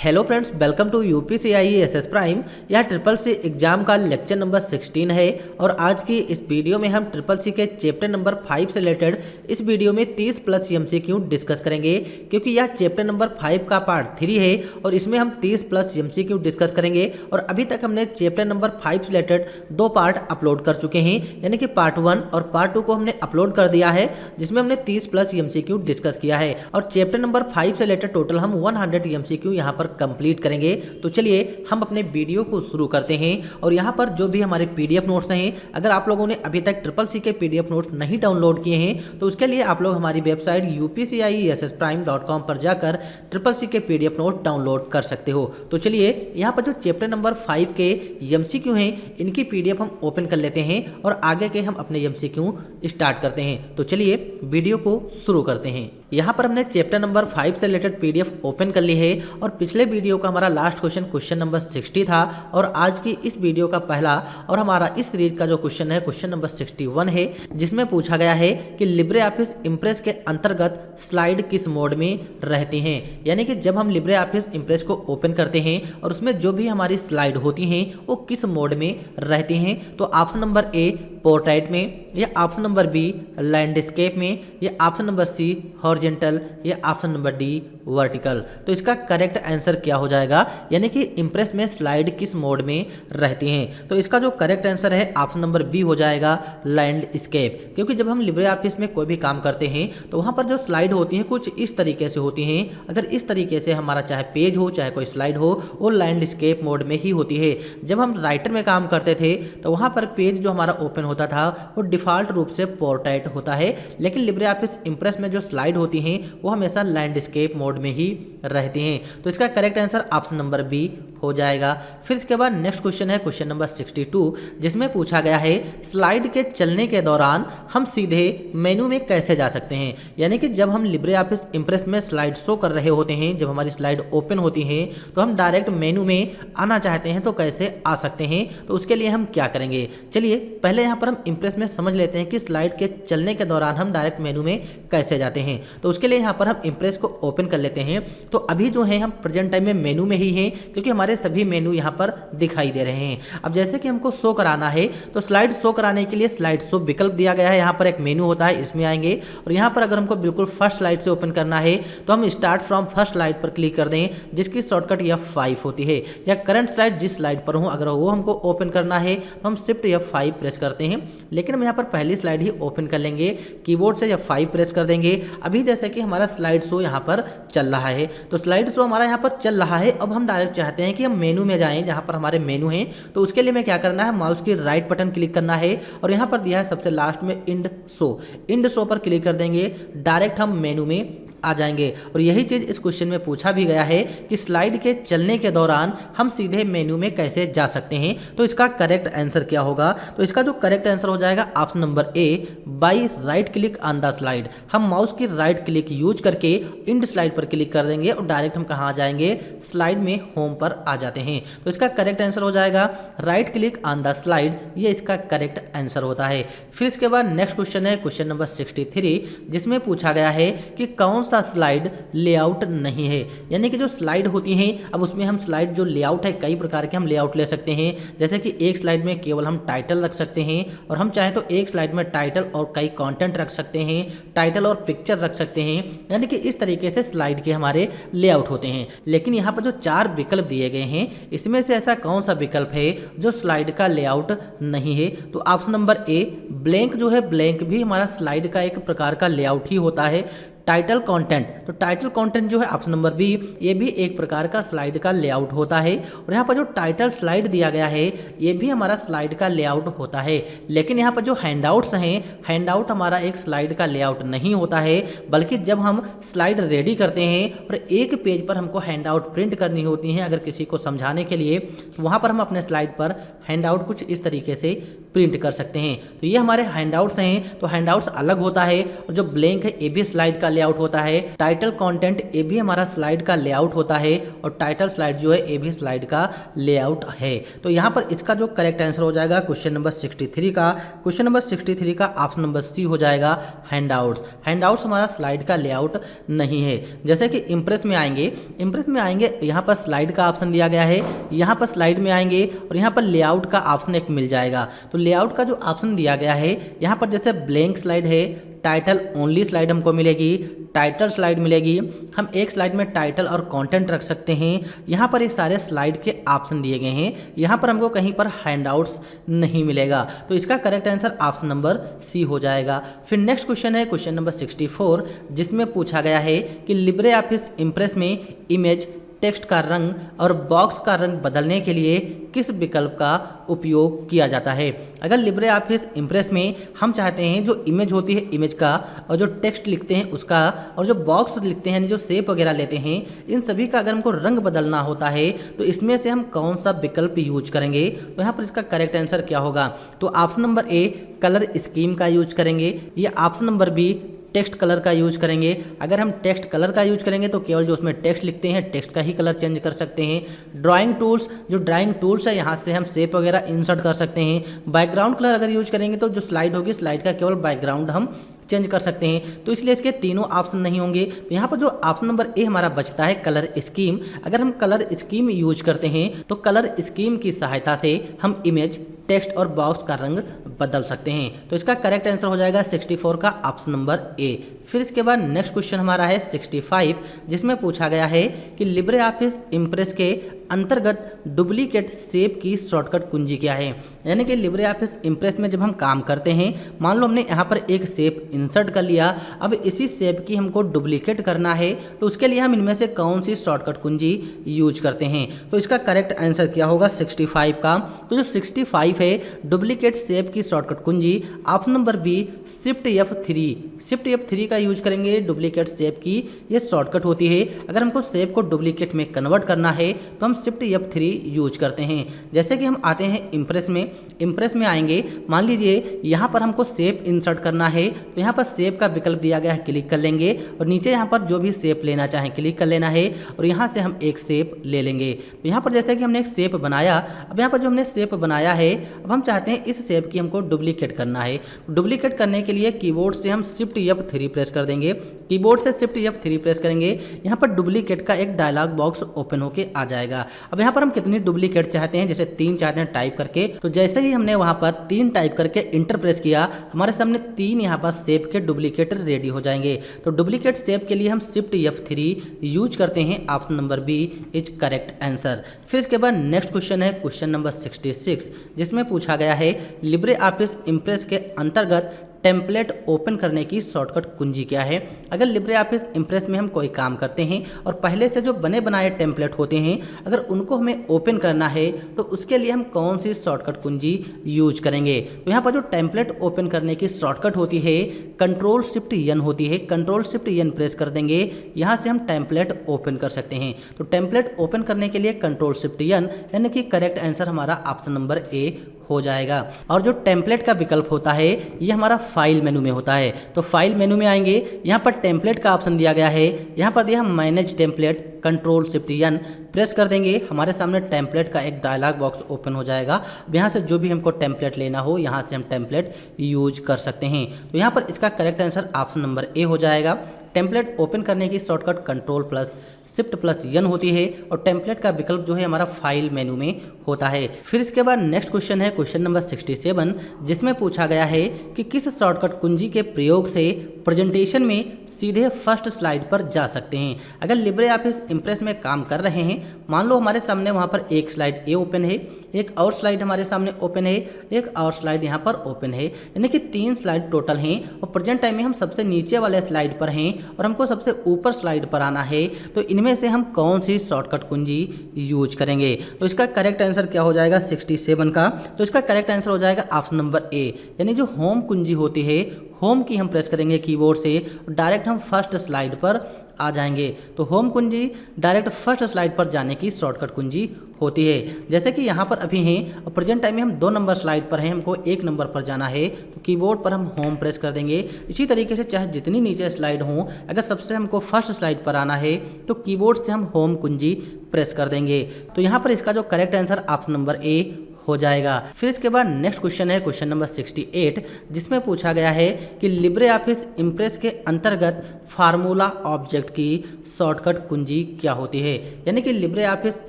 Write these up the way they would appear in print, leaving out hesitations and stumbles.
Hello friends, welcome to UPCI SS Prime. यह triple C exam का lecture number 16 है और आज की इस वीडियो में हम ट्रिपल सी के चैप्टर नंबर 5 से रिलेटेड इस वीडियो में 30 प्लस एमसीक्यू डिस्कस करेंगे, क्योंकि यह चैप्टर नंबर 5 का पार्ट 3 है और इसमें हम 30 प्लस एमसीक्यू डिस्कस करेंगे। और अभी तक हमने चैप्टर नंबर 5 से रिलेटेड 2 पार्ट अपलोड कर चुके हैं, यानी कि पार्ट 1 और पार्ट 2 को हमने अपलोड कर दिया है, जिसमें हमने 30 प्लस एमसीक्यू डिस्कस किया है। और चैप्टर नंबर 5 से रिलेटेड टोटल हम 100 एमसीक्यू यहाँ पर कंप्लीट करेंगे। तो चलिए हम अपने वीडियो को शुरू करते हैं। और यहाँ पर जो भी हमारे पीडीएफ नोट्स हैं, अगर आप लोगों ने अभी तक ट्रिपल सी के पीडीएफ नोट्स नहीं डाउनलोड किए हैं तो उसके लिए आप लोग हमारी वेबसाइट upciessprime.com पर जाकर ट्रिपल सी के पीडीएफ नोट डाउनलोड कर सकते हो। तो चलिए यहाँ पर जो चैप्टर नंबर 5 के एमसीक्यू हैं, इनकी पीडीएफ हम ओपन कर लेते हैं और आगे के हम अपने एमसीक्यू स्टार्ट करते हैं। तो चलिए वीडियो को शुरू करते हैं। यहाँ पर हमने चैप्टर नंबर 5 से रिलेटेड पीडीएफ ओपन कर ली है और पिछले वीडियो का हमारा लास्ट क्वेश्चन नंबर 60 था और आज की इस वीडियो का पहला और हमारा इस सीरीज का जो क्वेश्चन है क्वेश्चन नंबर 61 है, जिसमें पूछा गया है कि लिब्रे ऑफिस इम्प्रेस के अंतर्गत स्लाइड किस मोड में रहती हैं। यानी कि जब हम लिब्रे ऑफिस इम्प्रेस को ओपन करते हैं और उसमें जो भी हमारी स्लाइड होती हैं वो किस मोड में रहती हैं। तो ऑप्शन नंबर ए पोर्ट्रेट में, या ऑप्शन नंबर बी लैंडस्केप में, या ऑप्शन नंबर सी हॉरिजॉन्टल, या ऑप्शन नंबर डी वर्टिकल। तो इसका करेक्ट आंसर क्या हो जाएगा, यानी कि इम्प्रेस में स्लाइड किस मोड में रहती हैं। तो इसका जो करेक्ट आंसर है ऑप्शन नंबर बी हो जाएगा लैंडस्केप, क्योंकि जब हम लिब्रे ऑफिस में कोई भी काम करते हैं तो वहाँ पर जो स्लाइड होती हैं कुछ इस तरीके से होती हैं। अगर इस तरीके से हमारा चाहे पेज हो चाहे कोई स्लाइड हो, वो लैंडस्केप मोड में ही होती है। जब हम राइटर में काम करते थे तो वहाँ पर पेज जो हमारा ओपन होता था वो डिफ़ॉल्ट रूप से पोर्ट्रेट होता है, लेकिन लिब्रे ऑफिस इम्प्रेस में जो स्लाइड होती हैं वो हमेशा लैंडस्केप मोड में ही रहती हैं। तो इसका correct answer option number B हो जाएगा। फिर इसके बाद नेक्स्ट क्वेश्चन है क्वेश्चन नंबर 62, जिसमें पूछा गया है स्लाइड के चलने के दौरान हम सीधे मेनू में कैसे जा सकते हैं। यानी कि जब हम लिब्रे ऑफिस इम्प्रेस में स्लाइड शो कर रहे होते हैं, जब हमारी स्लाइड ओपन होती है तो हम डायरेक्ट मेनू में आना चाहते हैं तो कैसे आ सकते हैं। तो उसके लिए हम क्या करेंगे, चलिए पहले यहाँ पर हम इम्प्रेस में समझ लेते हैं कि स्लाइड के चलने के दौरान हम डायरेक्ट मेनू में कैसे जाते हैं। तो उसके लिए यहाँ पर हम इम्प्रेस को ओपन कर लेते हैं। तो अभी जो है हम प्रेजेंट टाइम में मेनू में ही हैं, क्योंकि हमारे सभी मेनू यहाँ पर दिखाई दे रहे हैं। अब जैसे कि हमको शो कराना है तो स्लाइड शो कराने के लिए स्लाइड शो विकल्प दिया गया है। यहाँ पर एक मेनू होता है, इसमें आएंगे और यहाँ पर अगर हमको बिल्कुल फर्स्ट स्लाइड से ओपन करना है तो हम स्टार्ट फ्रॉम फर्स्ट स्लाइड पर क्लिक कर दें, जिसकी शॉर्टकट F5 होती है। या करंट स्लाइड जिस स्लाइड पर हूँ अगर वो हमको ओपन करना है तो हम शिफ्ट F5 प्रेस करते हैं, लेकिन हम यहाँ पर पहली स्लाइड ही ओपन कर लेंगे, कीबोर्ड से F5 प्रेस कर देंगे। अभी जैसे कि हमारा स्लाइड शो यहाँ पर चल रहा है, तो स्लाइड शो हमारा यहाँ पर चल रहा है। अब हम डायरेक्ट चाहते हैं कि हम मेनू में जाएं, जहाँ पर हमारे मेनू हैं। तो उसके लिए हमें क्या करना है, माउस की राइट बटन क्लिक करना है और यहाँ पर दिया है सबसे लास्ट में इंड शो पर क्लिक कर देंगे, डायरेक्ट हम मेनू में आ जाएंगे। और यही चीज़ इस क्वेश्चन में पूछा भी गया है कि स्लाइड के चलने के दौरान हम सीधे मेनू में कैसे जा सकते हैं। तो इसका करेक्ट आंसर क्या होगा, तो इसका जो करेक्ट आंसर हो जाएगा option number A by right click on the slide. हम माउस की राइट क्लिक यूज करके इंड स्लाइड पर क्लिक कर देंगे और डायरेक्ट हम कहाँ आ जाएंगे, स्लाइड में होम पर आ जाते हैं। तो इसका करेक्ट आंसर हो जाएगा right click on the slide, ये इसका करेक्ट आंसर होता है। फिर इसके बाद नेक्स्ट क्वेश्चन है क्वेश्चन नंबर 63, जिसमें पूछा गया है कि कौन सा स्लाइड लेआउट नहीं है। यानी कि जो स्लाइड होती हैं, अब उसमें हम स्लाइड जो लेआउट है, कई प्रकार के हम लेआउट ले सकते हैं। जैसे कि एक स्लाइड में केवल हम टाइटल रख सकते हैं, और हम चाहें तो एक स्लाइड में टाइटल और कई कंटेंट रख सकते हैं, टाइटल और पिक्चर रख सकते हैं। यानी कि इस तरीके से स्लाइड के हमारे लेआउट होते हैं। लेकिन यहाँ पर जो 4 विकल्प दिए गए हैं, इसमें से ऐसा कौन सा विकल्प है जो स्लाइड का लेआउट नहीं है। तो ऑप्शन नंबर ए ब्लैंक जो है, ब्लैंक भी हमारा स्लाइड का एक प्रकार का लेआउट ही होता है। टाइटल कंटेंट, तो टाइटल कंटेंट जो है ऑप्शन नंबर बी, ये भी एक प्रकार का स्लाइड का लेआउट होता है। और यहाँ पर जो टाइटल स्लाइड दिया गया है ये भी हमारा स्लाइड का लेआउट होता है। लेकिन यहाँ पर जो हैंडआउट्स हैं, हैंडआउट हमारा एक स्लाइड का लेआउट नहीं होता है, बल्कि जब हम स्लाइड रेडी करते हैं और एक पेज पर हमको हैंडआउट प्रिंट करनी होती हैं अगर किसी को समझाने के लिए, तो वहाँ पर हम अपने स्लाइड पर हैंडआउट कुछ इस तरीके से प्रिंट कर सकते हैं। तो ये हमारे हैंडआउट्स हैं। तो हैंडआउट्स अलग होता है और जो ब्लैंक है ये भी स्लाइड का लेआउट होता है, टाइटल कंटेंट ये भी हमारा स्लाइड का लेआउट होता है और टाइटल स्लाइड जो है ये भी स्लाइड का लेआउट है। तो यहाँ पर इसका जो करेक्ट आंसर हो जाएगा क्वेश्चन नंबर 63 का, क्वेश्चन नंबर 63 का ऑप्शन नंबर सी हो जाएगा हैंडआउट्स। हैंडआउट्स हमारा स्लाइड का लेआउट नहीं है। जैसे कि इंप्रेस में आएंगे, इंप्रेस में आएंगे यहाँ पर स्लाइड का ऑप्शन दिया गया है, यहाँ पर स्लाइड में आएंगे और यहाँ पर लेआउट का ऑप्शन एक मिल जाएगा। तो लेआउट का जो ऑप्शन दिया गया है यहाँ पर जैसे ब्लैंक स्लाइड है, टाइटल ओनली स्लाइड हमको मिलेगी, टाइटल स्लाइड मिलेगी, हम एक स्लाइड में टाइटल और कंटेंट रख सकते हैं। यहाँ पर ये सारे स्लाइड के ऑप्शन दिए गए हैं, यहाँ पर हमको कहीं पर हैंडआउट्स नहीं मिलेगा। तो इसका correct answer option number C हो जाएगा। फिर नेक्स्ट क्वेश्चन है क्वेश्चन नंबर 64, जिसमें पूछा गया है कि लिब्रे ऑफिस इंप्रेस में इमेज, टेक्स्ट का रंग और बॉक्स का रंग बदलने के लिए किस विकल्प का उपयोग किया जाता है। अगर लिब्रे ऑफिस इंप्रेस में हम चाहते हैं जो इमेज होती है इमेज का, और जो टेक्स्ट लिखते हैं उसका, और जो बॉक्स लिखते हैं जो शेप वगैरह लेते हैं, इन सभी का अगर हमको रंग बदलना होता है तो इसमें से हम कौन सा विकल्प यूज करेंगे। तो यहाँ पर इसका करेक्ट आंसर क्या होगा, तो option number A colour scheme का यूज करेंगे, या option number B text colour का यूज करेंगे। अगर हम टेक्स्ट कलर का यूज करेंगे तो केवल जो उसमें टेक्स्ट लिखते हैं टेक्स्ट का ही कलर चेंज कर सकते हैं। ड्राइंग टूल्स, जो ड्राइंग टूल्स है यहाँ से हम शेप वगैरह इंसर्ट कर सकते हैं। बैकग्राउंड कलर अगर यूज करेंगे तो जो स्लाइड होगी स्लाइड का केवल बैकग्राउंड हम चेंज कर सकते हैं। तो इसलिए इसके तीनों ऑप्शन नहीं होंगे। तो यहाँ पर जो ऑप्शन नंबर ए हमारा बचता है कलर स्कीम। अगर हम कलर स्कीम यूज करते हैं तो कलर स्कीम की सहायता से हम इमेज, टेक्स्ट और बॉक्स का रंग बदल सकते हैं। तो इसका करेक्ट आंसर हो जाएगा 64 का ऑप्शन नंबर ए। फिर इसके बाद नेक्स्ट क्वेश्चन हमारा है 65, जिसमें पूछा गया है कि लिब्रे ऑफिस इंप्रेस के अंतर्गत डुप्लीकेट शेप की शॉर्टकट कुंजी क्या है। यानी कि लिब्रे ऑफिस इंप्रेस में जब हम काम करते हैं, मान लो हमने यहाँ पर एक शेप इंसर्ट कर लिया, अब इसी शेप की हमको डुप्लीकेट करना है, तो उसके लिए हम इनमें से कौन सी शॉर्टकट कुंजी यूज करते हैं। तो इसका करेक्ट आंसर क्या होगा 65 का। तो जो 65 है डुप्लीकेट शेप की शॉर्टकट कुंजी, option number B shift F3, shift F3 का यूज करेंगे। डुप्लीकेट शेप की ये शॉर्टकट होती है। अगर हमको शेप को डुप्लीकेट में कन्वर्ट करना है तो हम शिफ्ट F3 यूज करते हैं। जैसे कि हम आते हैं इंप्रेस में, इंप्रेस में आएंगे, मान लीजिए यहाँ पर हमको शेप इंसर्ट करना है, तो यहाँ पर शेप का विकल्प दिया गया है, क्लिक कर लेंगे और नीचे यहाँ पर जो भी शेप लेना चाहें क्लिक कर लेना है और यहाँ से हम एक शेप ले लेंगे। तो यहाँ पर जैसे कि हमने एक शेप बनाया, अब यहाँ पर जो हमने शेप बनाया है अब हम चाहते हैं इस शेप की हमको डुप्लीकेट करना है। डुप्लीकेट करने के लिए कीबोर्ड से हम शिफ्ट F3 प्रेस कर देंगे। कीबोर्ड से शिफ्ट F3 प्रेस करेंगे, यहाँ पर डुप्लीकेट का एक डायलॉग बॉक्स ओपन होके आ जाएगा। अब यहाँ पर हम कितनी डुप्लीकेट चाहते हैं, जैसे 3 चाहते हैं टाइप करके, तो जैसे ही हमने वहाँ पर 3 टाइप करके इंटर प्रेस किया, हमारे सामने 3 यहाँ पर शेप के डुप्लीकेट रेडी हो जाएंगे। तो डुप्लीकेट शेप के लिए हम शिफ्ट F3 यूज करते हैं। Option number B is correct answer. फिर इसके बाद नेक्स्ट क्वेश्चन है क्वेश्चन नंबर 66, जिसमें पूछा गया है लिब्रे ऑफिस इंप्रेस के अंतर्गत टेम्पलेट ओपन करने की शॉर्टकट कुंजी क्या है। अगर लिब्रे ऑफिस इंप्रेस में हम कोई काम करते हैं और पहले से जो बने बनाए टेम्पलेट होते हैं अगर उनको हमें ओपन करना है तो उसके लिए हम कौन सी शॉर्टकट कुंजी यूज करेंगे। तो यहाँ पर जो टेम्पलेट ओपन करने की शॉर्टकट होती है कंट्रोल शिफ्ट एन होती है। कंट्रोल शिफ्ट एन प्रेस कर देंगे, यहाँ से हम टेम्पलेट ओपन कर सकते हैं। तो टेम्पलेट ओपन करने के लिए कंट्रोल शिफ्ट एन, यानी कि करेक्ट आंसर हमारा ऑप्शन नंबर ए हो जाएगा। और जो टेम्पलेट का विकल्प होता है ये हमारा फाइल मेनू में होता है। तो फाइल मेनू में आएंगे, यहाँ पर टेम्पलेट का ऑप्शन दिया गया है, यहाँ पर दिया हम manage template, control shift N press कर देंगे, हमारे सामने टेम्पलेट का एक डायलॉग बॉक्स ओपन हो जाएगा। अब यहाँ से जो भी हमको टेम्पलेट लेना हो यहाँ से हम टेम्पलेट यूज कर सकते हैं। तो यहाँ पर इसका correct answer option number A हो जाएगा। टेम्पलेट ओपन करने की shortcut control plus shift plus N होती है और टेम्पलेट का विकल्प जो है हमारा फाइल मेनू में होता है। फिर इसके बाद नेक्स्ट क्वेश्चन है क्वेश्चन नंबर 67, जिसमें पूछा गया है कि किस शॉर्टकट कुंजी के प्रयोग से प्रेजेंटेशन में सीधे फर्स्ट स्लाइड पर जा सकते हैं। अगर लिब्रे ऑफिस इंप्रेस में काम कर रहे हैं, मान लो हमारे सामने वहाँ पर एक स्लाइड ए ओपन है, एक और स्लाइड हमारे सामने ओपन है, एक और स्लाइड यहाँ पर ओपन है, यानी कि 3 स्लाइड टोटल हैं और प्रेजेंट टाइम में हम सबसे नीचे वाले स्लाइड पर हैं और हमको सबसे ऊपर स्लाइड पर आना है। तो इनमें से हम कौन सी शॉर्टकट कुंजी यूज करेंगे। तो इसका करेक्ट आंसर क्या हो जाएगा 67 का। तो इसका करेक्ट आंसर हो जाएगा ऑप्शन नंबर ए, यानी जो होम कुंजी होती है होम की हम प्रेस करेंगे कीबोर्ड से, डायरेक्ट हम फर्स्ट स्लाइड पर आ जाएंगे। तो होम कुंजी डायरेक्ट फर्स्ट स्लाइड पर जाने की शॉर्टकट कुंजी होती है। जैसे कि यहाँ पर अभी हैं और प्रेजेंट टाइम में हम 2 नंबर स्लाइड पर हैं, हमको 1 नंबर पर जाना है तो कीबोर्ड पर हम होम प्रेस कर देंगे। इसी तरीके से चाहे जितनी नीचे स्लाइड हो, अगर सबसे हमको फर्स्ट स्लाइड पर आना है तो कीबोर्ड से हम होम कुंजी प्रेस कर देंगे। तो यहाँ पर इसका जो correct answer option number A हो जाएगा। फिर इसके बाद नेक्स्ट क्वेश्चन है क्वेश्चन नंबर 68, जिसमें पूछा गया है कि लिब्रे ऑफिस इम्प्रेस के अंतर्गत फार्मूला ऑब्जेक्ट की शॉर्टकट कुंजी क्या होती है। यानी कि लिब्रे ऑफिस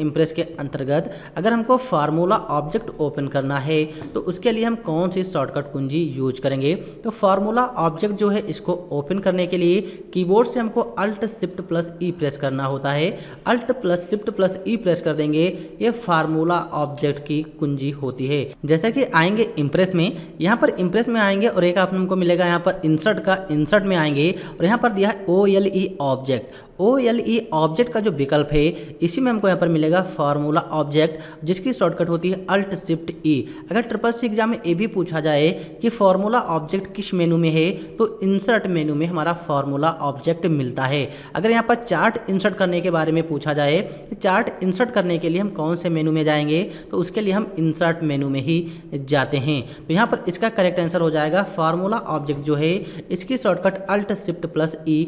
इम्प्रेस के अंतर्गत अगर हमको फार्मूला ऑब्जेक्ट ओपन करना है तो उसके लिए हम कौन सी शॉर्टकट कुंजी यूज करेंगे। तो फार्मूला ऑब्जेक्ट जो है इसको ओपन करने के लिए कीबोर्ड से हमको अल्ट शिफ्ट प्लस ई प्रेस करना होता है। अल्ट प्लस शिफ्ट प्लस ई प्रेस कर देंगे, ये फार्मूला ऑब्जेक्ट की कुंजी होती है। जैसे कि आएंगे इम्प्रेस में, यहाँ पर इम्प्रेस में आएंगे और एक ऑप्शन हमको मिलेगा यहाँ पर इंसर्ट का, इंसर्ट में आएंगे और यहाँ पर दिया है OLE ऑब्जेक्ट। OLE ऑब्जेक्ट का जो विकल्प है इसी में हमको यहाँ पर मिलेगा फार्मूला ऑब्जेक्ट, जिसकी शॉर्टकट होती है अल्ट शिफ्ट ई। अगर ट्रिपल एग्जाम में ये भी पूछा जाए कि फार्मूला ऑब्जेक्ट किस मेनू में है तो इंसर्ट मेनू में हमारा फार्मूला ऑब्जेक्ट मिलता है। अगर यहाँ पर चार्ट इंसर्ट करने के बारे में पूछा जाए कि चार्ट इंसर्ट करने के लिए हम कौन से मेनू में जाएंगे तो उसके लिए हम इंसर्ट मेनू में ही जाते हैं। तो यहाँ पर इसका करेक्ट आंसर हो जाएगा फार्मूला ऑब्जेक्ट जो है इसकी शॉर्टकट अल्ट शिफ्ट प्लस ई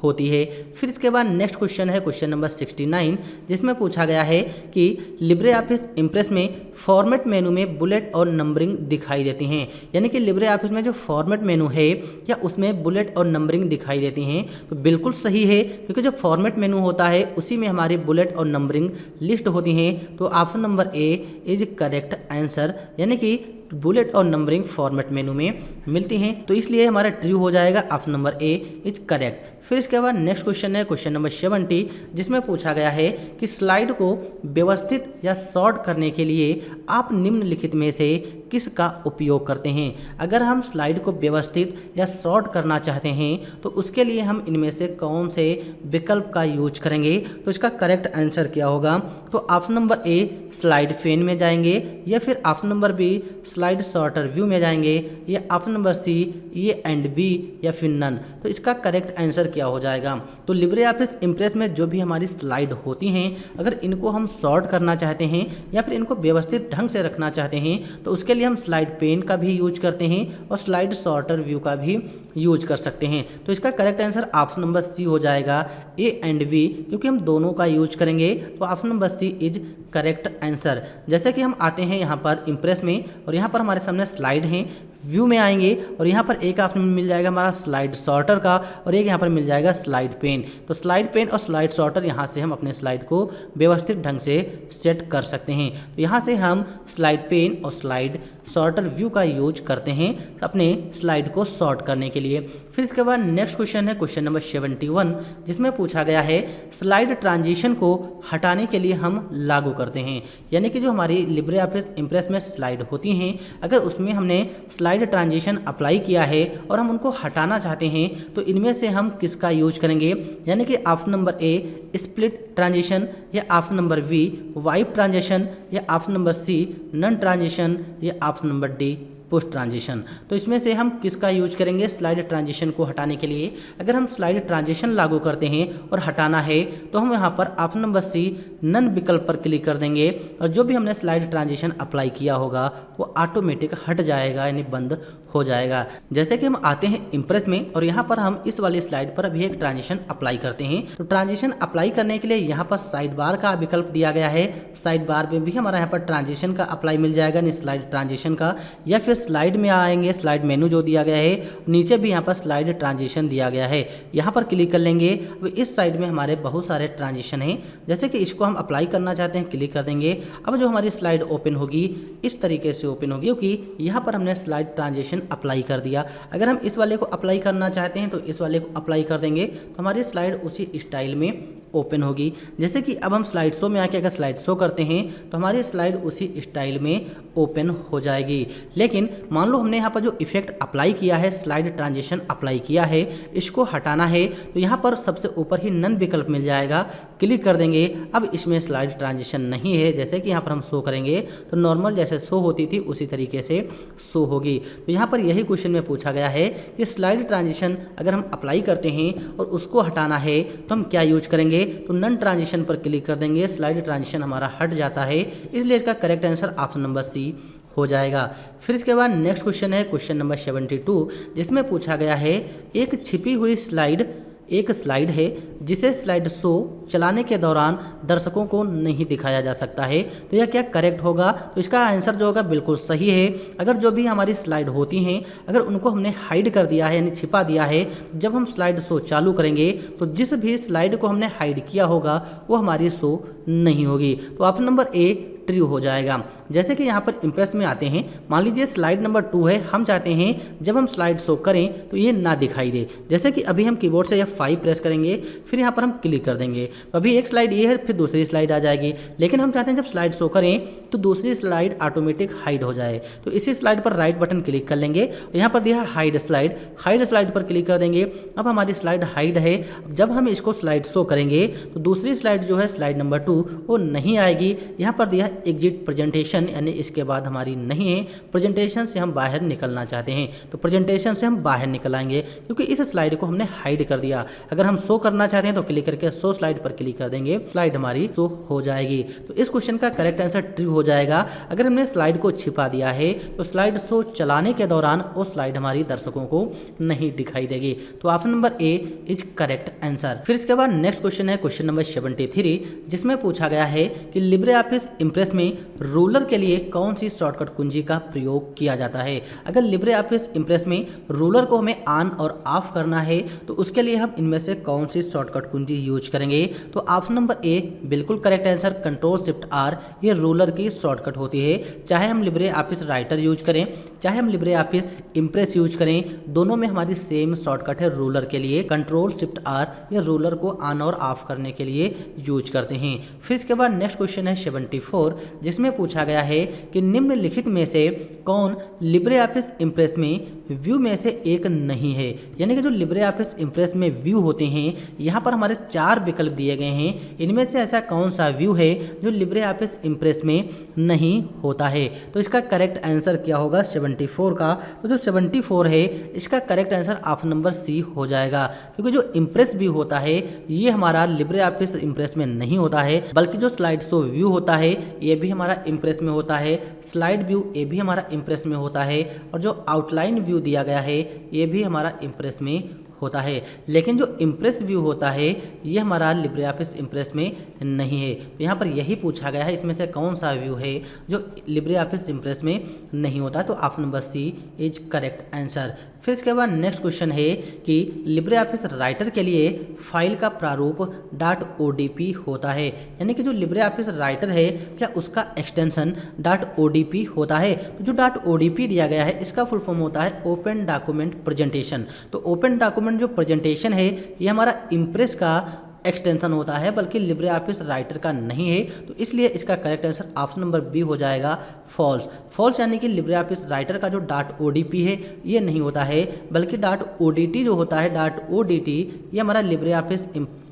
होती है। फिर इसके बाद नेक्स्ट क्वेश्चन है क्वेश्चन नंबर 69, जिसमें पूछा गया है कि लिब्रे ऑफिस इम्प्रेस में फॉर्मेट मेनू में बुलेट और नंबरिंग दिखाई देती हैं। यानी कि लिब्रे ऑफिस में जो फॉर्मेट मेनू है क्या उसमें बुलेट और नंबरिंग दिखाई देती हैं। तो बिल्कुल सही है, क्योंकि जो फॉर्मेट मेनू होता है उसी में हमारी बुलेट और नंबरिंग लिस्ट होती हैं। तो option number A is correct answer, यानी कि बुलेट और नंबरिंग फॉर्मेट मेनू में मिलती हैं। तो इसलिए हमारा ट्रू हो जाएगा, option number A is correct. फिर इसके बाद नेक्स्ट क्वेश्चन है क्वेश्चन नंबर 70, जिसमें पूछा गया है कि स्लाइड को व्यवस्थित या शॉर्ट करने के लिए आप निम्नलिखित में से किसका उपयोग करते हैं। अगर हम स्लाइड को व्यवस्थित या शॉर्ट करना चाहते हैं तो उसके लिए हम इनमें से कौन से विकल्प का यूज करेंगे। तो इसका करेक्ट आंसर क्या होगा। तो option number A slide pane में जाएंगे, या फिर option number B slide sorter view में जाएंगे, या option number C A and B, या फिर नन। तो इसका करेक्ट आंसर क्या हो जाएगा। तो लिब्रे ऑफिस इम्प्रेस में जो भी हमारी स्लाइड होती हैं अगर इनको हम शॉर्ट करना चाहते हैं या फिर इनको व्यवस्थित ढंग से रखना चाहते हैं तो उसके लिए हम स्लाइड पेन का भी यूज करते हैं और स्लाइड शॉर्टर व्यू का भी यूज कर सकते हैं। तो इसका correct answer option number C हो जाएगा, ए एंड बी, क्योंकि हम दोनों का यूज करेंगे। तो option number C is correct answer. जैसे कि हम आते हैं यहाँ पर इम्प्रेस में और यहाँ पर हमारे सामने स्लाइड हैं, व्यू में आएंगे और यहाँ पर एक ऑप्शन मिल जाएगा हमारा स्लाइड शॉर्टर का और एक यहाँ पर मिल जाएगा स्लाइड पेन। तो स्लाइड पेन और स्लाइड शॉर्टर यहाँ से हम अपने स्लाइड को व्यवस्थित ढंग से सेट कर सकते हैं। तो यहाँ से हम स्लाइड पेन और स्लाइड शॉर्टर व्यू का यूज करते हैं अपने स्लाइड को शॉर्ट करने के लिए। फिर इसके बाद नेक्स्ट क्वेश्चन है क्वेश्चन नंबर 71, जिसमें पूछा गया है स्लाइड ट्रांजिशन को हटाने के लिए हम लागू करते हैं। यानी कि जो हमारी लिब्रे ऑफिस इम्प्रेस में स्लाइड होती हैं अगर उसमें हमने स्लाइड ट्रांजिशन अप्लाई किया है और हम उनको हटाना चाहते हैं तो इनमें से हम किसका यूज करेंगे। यानी कि option number A split transition, या option number B wipe transition, या option number C none transition, या option number D post transition. तो इसमें से हम किसका यूज करेंगे स्लाइड ट्रांजिशन को हटाने के लिए। अगर हम स्लाइड ट्रांजिशन लागू करते हैं और हटाना है तो हम यहाँ पर ऑप्शन नंबर सी नन विकल्प पर क्लिक कर देंगे और जो भी हमने स्लाइड ट्रांजिशन अप्लाई किया होगा वो ऑटोमेटिक हट जाएगा, यानी बंद हो जाएगा। जैसे कि हम आते हैं इम्प्रेस में और यहाँ पर हम इस वाली स्लाइड पर अभी एक ट्रांजिशन अप्लाई करते हैं। तो ट्रांजिशन अप्लाई करने के लिए यहाँ पर साइड बार का विकल्प दिया गया है। साइड बार में भी हमारा यहाँ पर ट्रांजिशन का अप्लाई मिल जाएगा, यानी स्लाइड ट्रांजिशन का, या फिर स्लाइड में आएंगे स्लाइड मेनू जो दिया गया है, नीचे भी यहाँ पर स्लाइड ट्रांजिशन दिया गया है, यहाँ पर क्लिक कर लेंगे। अब इस साइड में हमारे बहुत सारे ट्रांजिशन हैं, जैसे कि इसको हम अप्लाई करना चाहते हैं, क्लिक कर देंगे। अब जो हमारी स्लाइड ओपन होगी इस तरीके से ओपन होगी, क्योंकि यहाँ पर हमने स्लाइड ट्रांजिशन अप्लाई कर दिया। अगर हम इस वाले को अप्लाई करना चाहते हैं तो इस वाले को अप्लाई कर देंगे तो हमारी स्लाइड उसी स्टाइल में ओपन होगी। जैसे कि अब हम स्लाइड शो में आके अगर स्लाइड शो करते हैं तो हमारी स्लाइड उसी स्टाइल में ओपन हो जाएगी। लेकिन मान लो हमने यहाँ पर जो इफेक्ट अप्लाई किया है, स्लाइड ट्रांजिशन अप्लाई किया है, इसको हटाना है तो यहाँ पर सबसे ऊपर ही नन विकल्प मिल जाएगा, क्लिक कर देंगे। अब इसमें स्लाइड ट्रांजिशन नहीं है, जैसे कि यहाँ पर हम शो करेंगे तो नॉर्मल जैसे शो होती थी उसी तरीके से शो होगी। तो यहाँ पर यही क्वेश्चन में पूछा गया है कि स्लाइड ट्रांजिशन अगर हम अप्लाई करते हैं और उसको हटाना है तो हम क्या यूज करेंगे, तो नन ट्रांजिशन पर क्लिक कर देंगे, स्लाइड ट्रांजिशन हमारा हट जाता है। इसलिए इसका correct answer option number C हो जाएगा। फिर इसके बाद नेक्स्ट क्वेश्चन है क्वेश्चन नंबर 72, जिसमें पूछा गया है एक छिपी हुई एक स्लाइड है जिसे स्लाइड शो चलाने के दौरान दर्शकों को नहीं दिखाया जा सकता है, तो यह क्या करेक्ट होगा। तो इसका आंसर जो होगा बिल्कुल सही है। अगर जो भी हमारी स्लाइड होती हैं अगर उनको हमने हाइड कर दिया है यानी छिपा दिया है, जब हम स्लाइड शो चालू करेंगे तो जिस भी स्लाइड को हमने हाइड किया होगा वो हमारी शो नहीं होगी। तो ऑप्शन नंबर ए ट्रू हो जाएगा। जैसे कि यहाँ पर इंप्रेस में आते हैं, मान लीजिए स्लाइड नंबर 2 है, हम चाहते हैं जब हम स्लाइड शो करें तो ये ना दिखाई दे। जैसे कि अभी हम कीबोर्ड से F5 प्रेस करेंगे, फिर यहाँ पर हम क्लिक कर देंगे तो अभी एक स्लाइड ये है, फिर दूसरी स्लाइड आ जाएगी। लेकिन हम चाहते हैं जब स्लाइड शो करें तो दूसरी स्लाइड ऑटोमेटिक हाइड हो जाए, तो इसी स्लाइड पर राइट बटन क्लिक कर लेंगे। यहाँ पर दिया हाइड स्लाइड पर क्लिक कर देंगे। अब हमारी स्लाइड हाइड है, जब हम इसको स्लाइड शो करेंगे तो दूसरी स्लाइड जो है स्लाइड नंबर 2 वो नहीं आएगी। यहाँ पर दिया एग्जिट प्रेजेंटेशन, यानी इसके बाद हमारी नहीं है, प्रेजेंटेशन से हम बाहर निकलना चाहते हैं तो प्रेजेंटेशन से हम बाहर निकल आएंगे क्योंकि इस स्लाइड को हमने हाइड कर दिया। अगर हम शो करना चाहते हैं तो क्लिक करके शो स्लाइड पर क्लिक कर देंगे, स्लाइड हमारी शो हो जाएगी। तो इस क्वेश्चन का करेक्ट आंसर ट्रू हो जाएगा। अगर हमने स्लाइड को छिपा दिया है तो स्लाइड शो चलाने के दौरान वो स्लाइड हमारी दर्शकों को नहीं दिखाई देगी। तो option number A is correct answer. फिर इसके बाद नेक्स्ट क्वेश्चन है क्वेश्चन नंबर 73, जिसमें पूछा गया है कि लिब्रे ऑफिस इंप्रेस में रूलर के लिए कौन सी शॉर्टकट कुंजी का प्रयोग किया जाता है। अगर लिब्रे ऑफिस इंप्रेस में रूलर को हमें ऑन और ऑफ करना है तो उसके लिए हम इनमें से कौन सी शॉर्टकट कुंजी यूज करेंगे, तो ऑप्शन नंबर ए बिल्कुल correct answer, control shift R ये रूलर की शॉर्टकट होती है। चाहे हम लिब्रे ऑफिस राइटर यूज करें, चाहे हम लिब्रे ऑफिस इंप्रेस यूज करें, दोनों में हमारी सेम शॉर्टकट है रूलर के लिए, कंट्रोल शिफ्ट आर ये रूलर को ऑन और ऑफ करने के लिए यूज करते हैं। फिर इसके बाद नेक्स्ट क्वेश्चन है 74, जिसमें पूछा गया है कि निम्नलिखित में से कौन लिब्रे ऑफिस इंप्रेस में व्यू में से एक नहीं है। यानी कि जो लिब्रे ऑफिस इंप्रेस में व्यू होते हैं, यहाँ पर हमारे 4 विकल्प दिए गए हैं, इनमें से ऐसा कौन सा व्यू है जो लिब्रे ऑफिस इंप्रेस में नहीं होता है। तो इसका करेक्ट आंसर क्या होगा 74 का, तो जो 74 है इसका correct answer option number C हो जाएगा, क्योंकि जो इंप्रेस व्यू होता है ये हमारा लिब्रे ऑफिस इंप्रेस में नहीं होता है, बल्कि जो स्लाइड शो व्यू होता है ये भी हमारा इंप्रेस में होता है, स्लाइड व्यू ये भी हमारा इंप्रेस में होता है, और जो आउटलाइन व्यू दिया गया है ये भी हमारा इंप्रेस में होता है। लेकिन जो इंप्रेस व्यू होता है ये हमारा लिब्रे ऑफिस इंप्रेस में नहीं है। तो यहाँ पर यही पूछा गया है इसमें से कौन सा व्यू है जो लिब्रे ऑफिस इंप्रेस में नहीं होता, तो option number C is correct answer. फिर इसके बाद नेक्स्ट क्वेश्चन है कि लिब्रे ऑफिस राइटर के लिए फाइल का प्रारूप .odp होता है। यानी कि जो लिब्रे ऑफिस राइटर है क्या उसका एक्सटेंशन .odp होता है। तो जो .odp दिया गया है इसका फुल फॉर्म होता है ओपन डॉक्यूमेंट प्रेजेंटेशन। तो ओपन डॉक्यूमेंट जो प्रेजेंटेशन है ये हमारा इंप्रेस का एक्सटेंशन होता है, बल्कि लिब्रे ऑफिस राइटर का नहीं है। तो इसलिए इसका correct answer option number B हो जाएगा फॉल्स, यानी कि लिब्रे ऑफिस राइटर का जो .odp है ये नहीं होता है, बल्कि .odt जो होता है .odt ये हमारा लिब्रे ऑफिस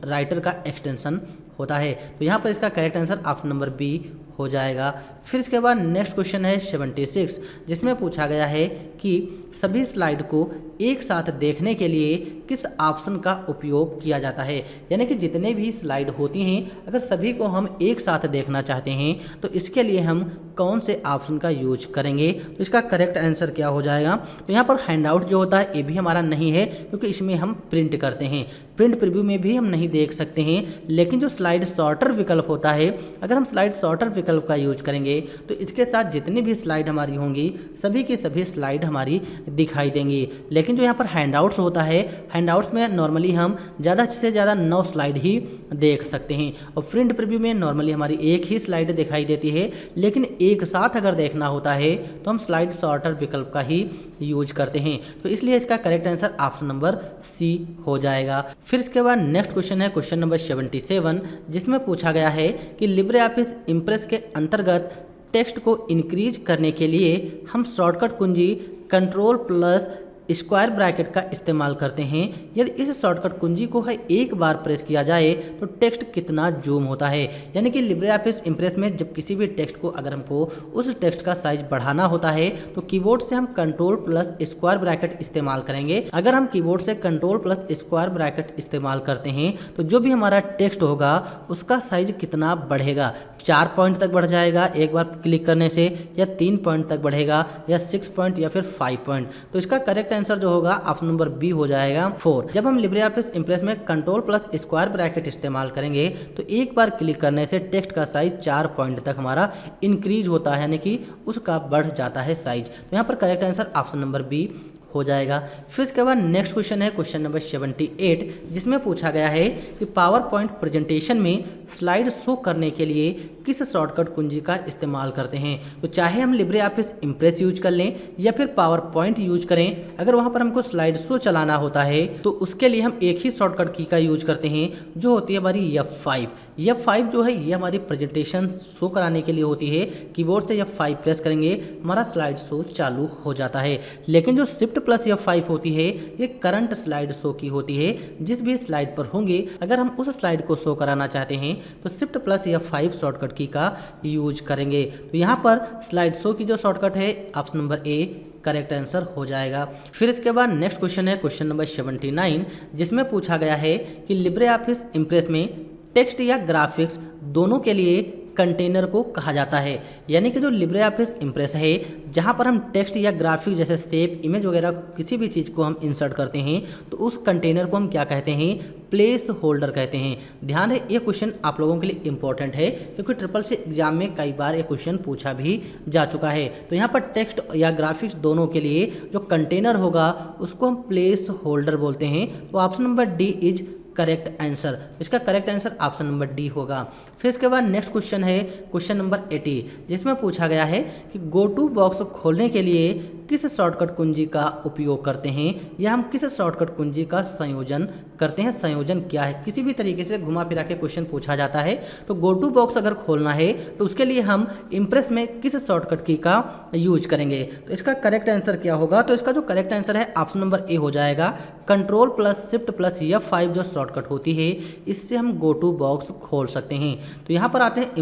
राइटर का एक्सटेंशन होता है। तो यहाँ पर इसका correct answer option number B हो जाएगा। फिर इसके बाद नेक्स्ट क्वेश्चन है 76, जिसमें पूछा गया है कि सभी स्लाइड को एक साथ देखने के लिए किस ऑप्शन का उपयोग किया जाता है। यानी कि जितने भी स्लाइड होती हैं अगर सभी को हम एक साथ देखना चाहते हैं तो इसके लिए हम कौन से ऑप्शन का यूज करेंगे। तो इसका करेक्ट आंसर क्या हो जाएगा, तो यहाँ पर हैंडआउट जो होता है ये भी हमारा नहीं है, क्योंकि इसमें हम प्रिंट करते हैं, प्रिंट प्रीव्यू में भी हम नहीं देख सकते हैं। लेकिन जो स्लाइड सॉर्टर विकल्प होता है, अगर हम स्लाइड सॉर्टर विकल्प का यूज करेंगे तो इसके साथ जितनी भी स्लाइड हमारी होंगी सभी की सभी स्लाइड हमारी दिखाई देंगी। लेकिन लेकिन जो यहाँ पर हैंडआउट्स होता है, हैंडआउट्स में नॉर्मली हम ज़्यादा से ज़्यादा 9 स्लाइड ही देख सकते हैं और प्रिंट प्रीव्यू में नॉर्मली हमारी एक ही स्लाइड दिखाई देती है। लेकिन एक साथ अगर देखना होता है तो हम स्लाइड सॉर्टर विकल्प का ही यूज करते हैं। तो इसलिए इसका correct answer option number C हो जाएगा। फिर इसके बाद नेक्स्ट क्वेश्चन है क्वेश्चन नंबर 77, जिसमें पूछा गया है कि लिब्रे ऑफिस इम्प्रेस के अंतर्गत टेक्स्ट को इंक्रीज करने के लिए हम शॉर्टकट कुंजी कंट्रोल प्लस स्क्वायर ब्रैकेट का इस्तेमाल करते हैं। यदि इस शॉर्टकट कुंजी को है एक बार प्रेस किया जाए तो टेक्स्ट कितना जूम होता है। यानी कि लिब्रे ऑफिस इम्प्रेस में जब किसी भी टेक्स्ट को अगर हमको उस टेक्स्ट का साइज बढ़ाना होता है तो कीबोर्ड से हम कंट्रोल प्लस स्क्वायर ब्रैकेट इस्तेमाल करेंगे। अगर हम कीबोर्ड से कंट्रोल प्लस स्क्वायर ब्रैकेट इस्तेमाल करते हैं तो जो भी हमारा टेक्स्ट होगा उसका साइज कितना बढ़ेगा, 4 पॉइंट तक बढ़ जाएगा एक बार क्लिक करने से, या 3 पॉइंट तक बढ़ेगा, या 6 पॉइंट, या फिर 5 पॉइंट। तो इसका करेक्ट आंसर जो होगा ऑप्शन नंबर बी हो जाएगा 4। जब हम लिब्रे ऑफिस इम्प्रेस में कंट्रोल प्लस स्क्वायर ब्रैकेट इस्तेमाल करेंगे तो एक बार क्लिक करने से टेक्स्ट का साइज 4 पॉइंट तक हमारा इंक्रीज होता है, यानी कि उसका बढ़ जाता है साइज। तो यहाँ पर correct answer option number B हो जाएगा। फिर इसके बाद नेक्स्ट क्वेश्चन है क्वेश्चन नंबर 78, जिसमें पूछा गया है कि पावर पॉइंट प्रेजेंटेशन में स्लाइड शो करने के लिए किस शॉर्टकट कुंजी का इस्तेमाल करते हैं। तो चाहे हम लिब्रे ऑफिस इम्प्रेस यूज कर लें या फिर पावर पॉइंट यूज करें, अगर वहां पर हमको स्लाइड शो चलाना होता है तो उसके लिए हम एक ही शॉर्टकट की का यूज करते हैं, जो होती है हमारी F5। F5 जो है ये हमारी प्रेजेंटेशन शो कराने के लिए होती है। कीबोर्ड से F5 प्रेस करेंगे, हमारा स्लाइड शो चालू हो जाता है। लेकिन जो शिफ्ट प्लस F5 होती है ये करंट स्लाइड शो की होती है। जिस भी स्लाइड पर होंगे अगर हम उस स्लाइड को शो कराना चाहते हैं तो शिफ्ट प्लस F5 शॉर्टकट की का यूज करेंगे। तो यहाँ पर स्लाइड शो की जो शॉर्टकट है option number A correct answer हो जाएगा। फिर इसके बाद नेक्स्ट क्वेश्चन है क्वेश्चन नंबर 79, जिसमें पूछा गया है कि लिब्रे ऑफिस इम्प्रेस में टेक्स्ट या ग्राफिक्स दोनों के लिए कंटेनर को कहा जाता है। यानी कि जो लिब्रे ऑफिस इम्प्रेस है जहाँ पर हम टेक्स्ट या ग्राफिक्स जैसे शेप, इमेज वगैरह किसी भी चीज़ को हम इंसर्ट करते हैं तो उस कंटेनर को हम क्या कहते हैं, प्लेस होल्डर कहते हैं। ध्यान है ये क्वेश्चन आप लोगों के लिए इंपॉर्टेंट है क्योंकि ट्रिपल सी एग्जाम में कई बार ये क्वेश्चन पूछा भी जा चुका है। तो यहाँ पर टेक्स्ट या ग्राफिक्स दोनों के लिए जो कंटेनर होगा उसको हम प्लेस होल्डर बोलते हैं। तो option number D is correct answer. इसका correct answer option number D होगा। फिर इसके बाद नेक्स्ट क्वेश्चन है क्वेश्चन नंबर 80, जिसमें पूछा गया है कि गो टू बॉक्स खोलने के लिए किस शॉर्टकट कुंजी का उपयोग करते हैं या हम किस शॉर्टकट कुंजी का संयोजन करते हैं। संयोजन क्या है, किसी भी तरीके से घुमा फिरा के क्वेश्चन पूछा जाता है। तो गो टू बॉक्स अगर खोलना है तो उसके लिए हम इम्प्रेस में किस शॉर्टकट की का यूज करेंगे। तो इसका करेक्ट आंसर क्या होगा, तो इसका जो करेक्ट आंसर है ऑप्शन नंबर ए हो जाएगा। Control plus shift plus F5 जो शॉर्टकट होती है इससे हम गो टू बॉक्स खोल सकते हैं। तो यहाँ पर आते हैं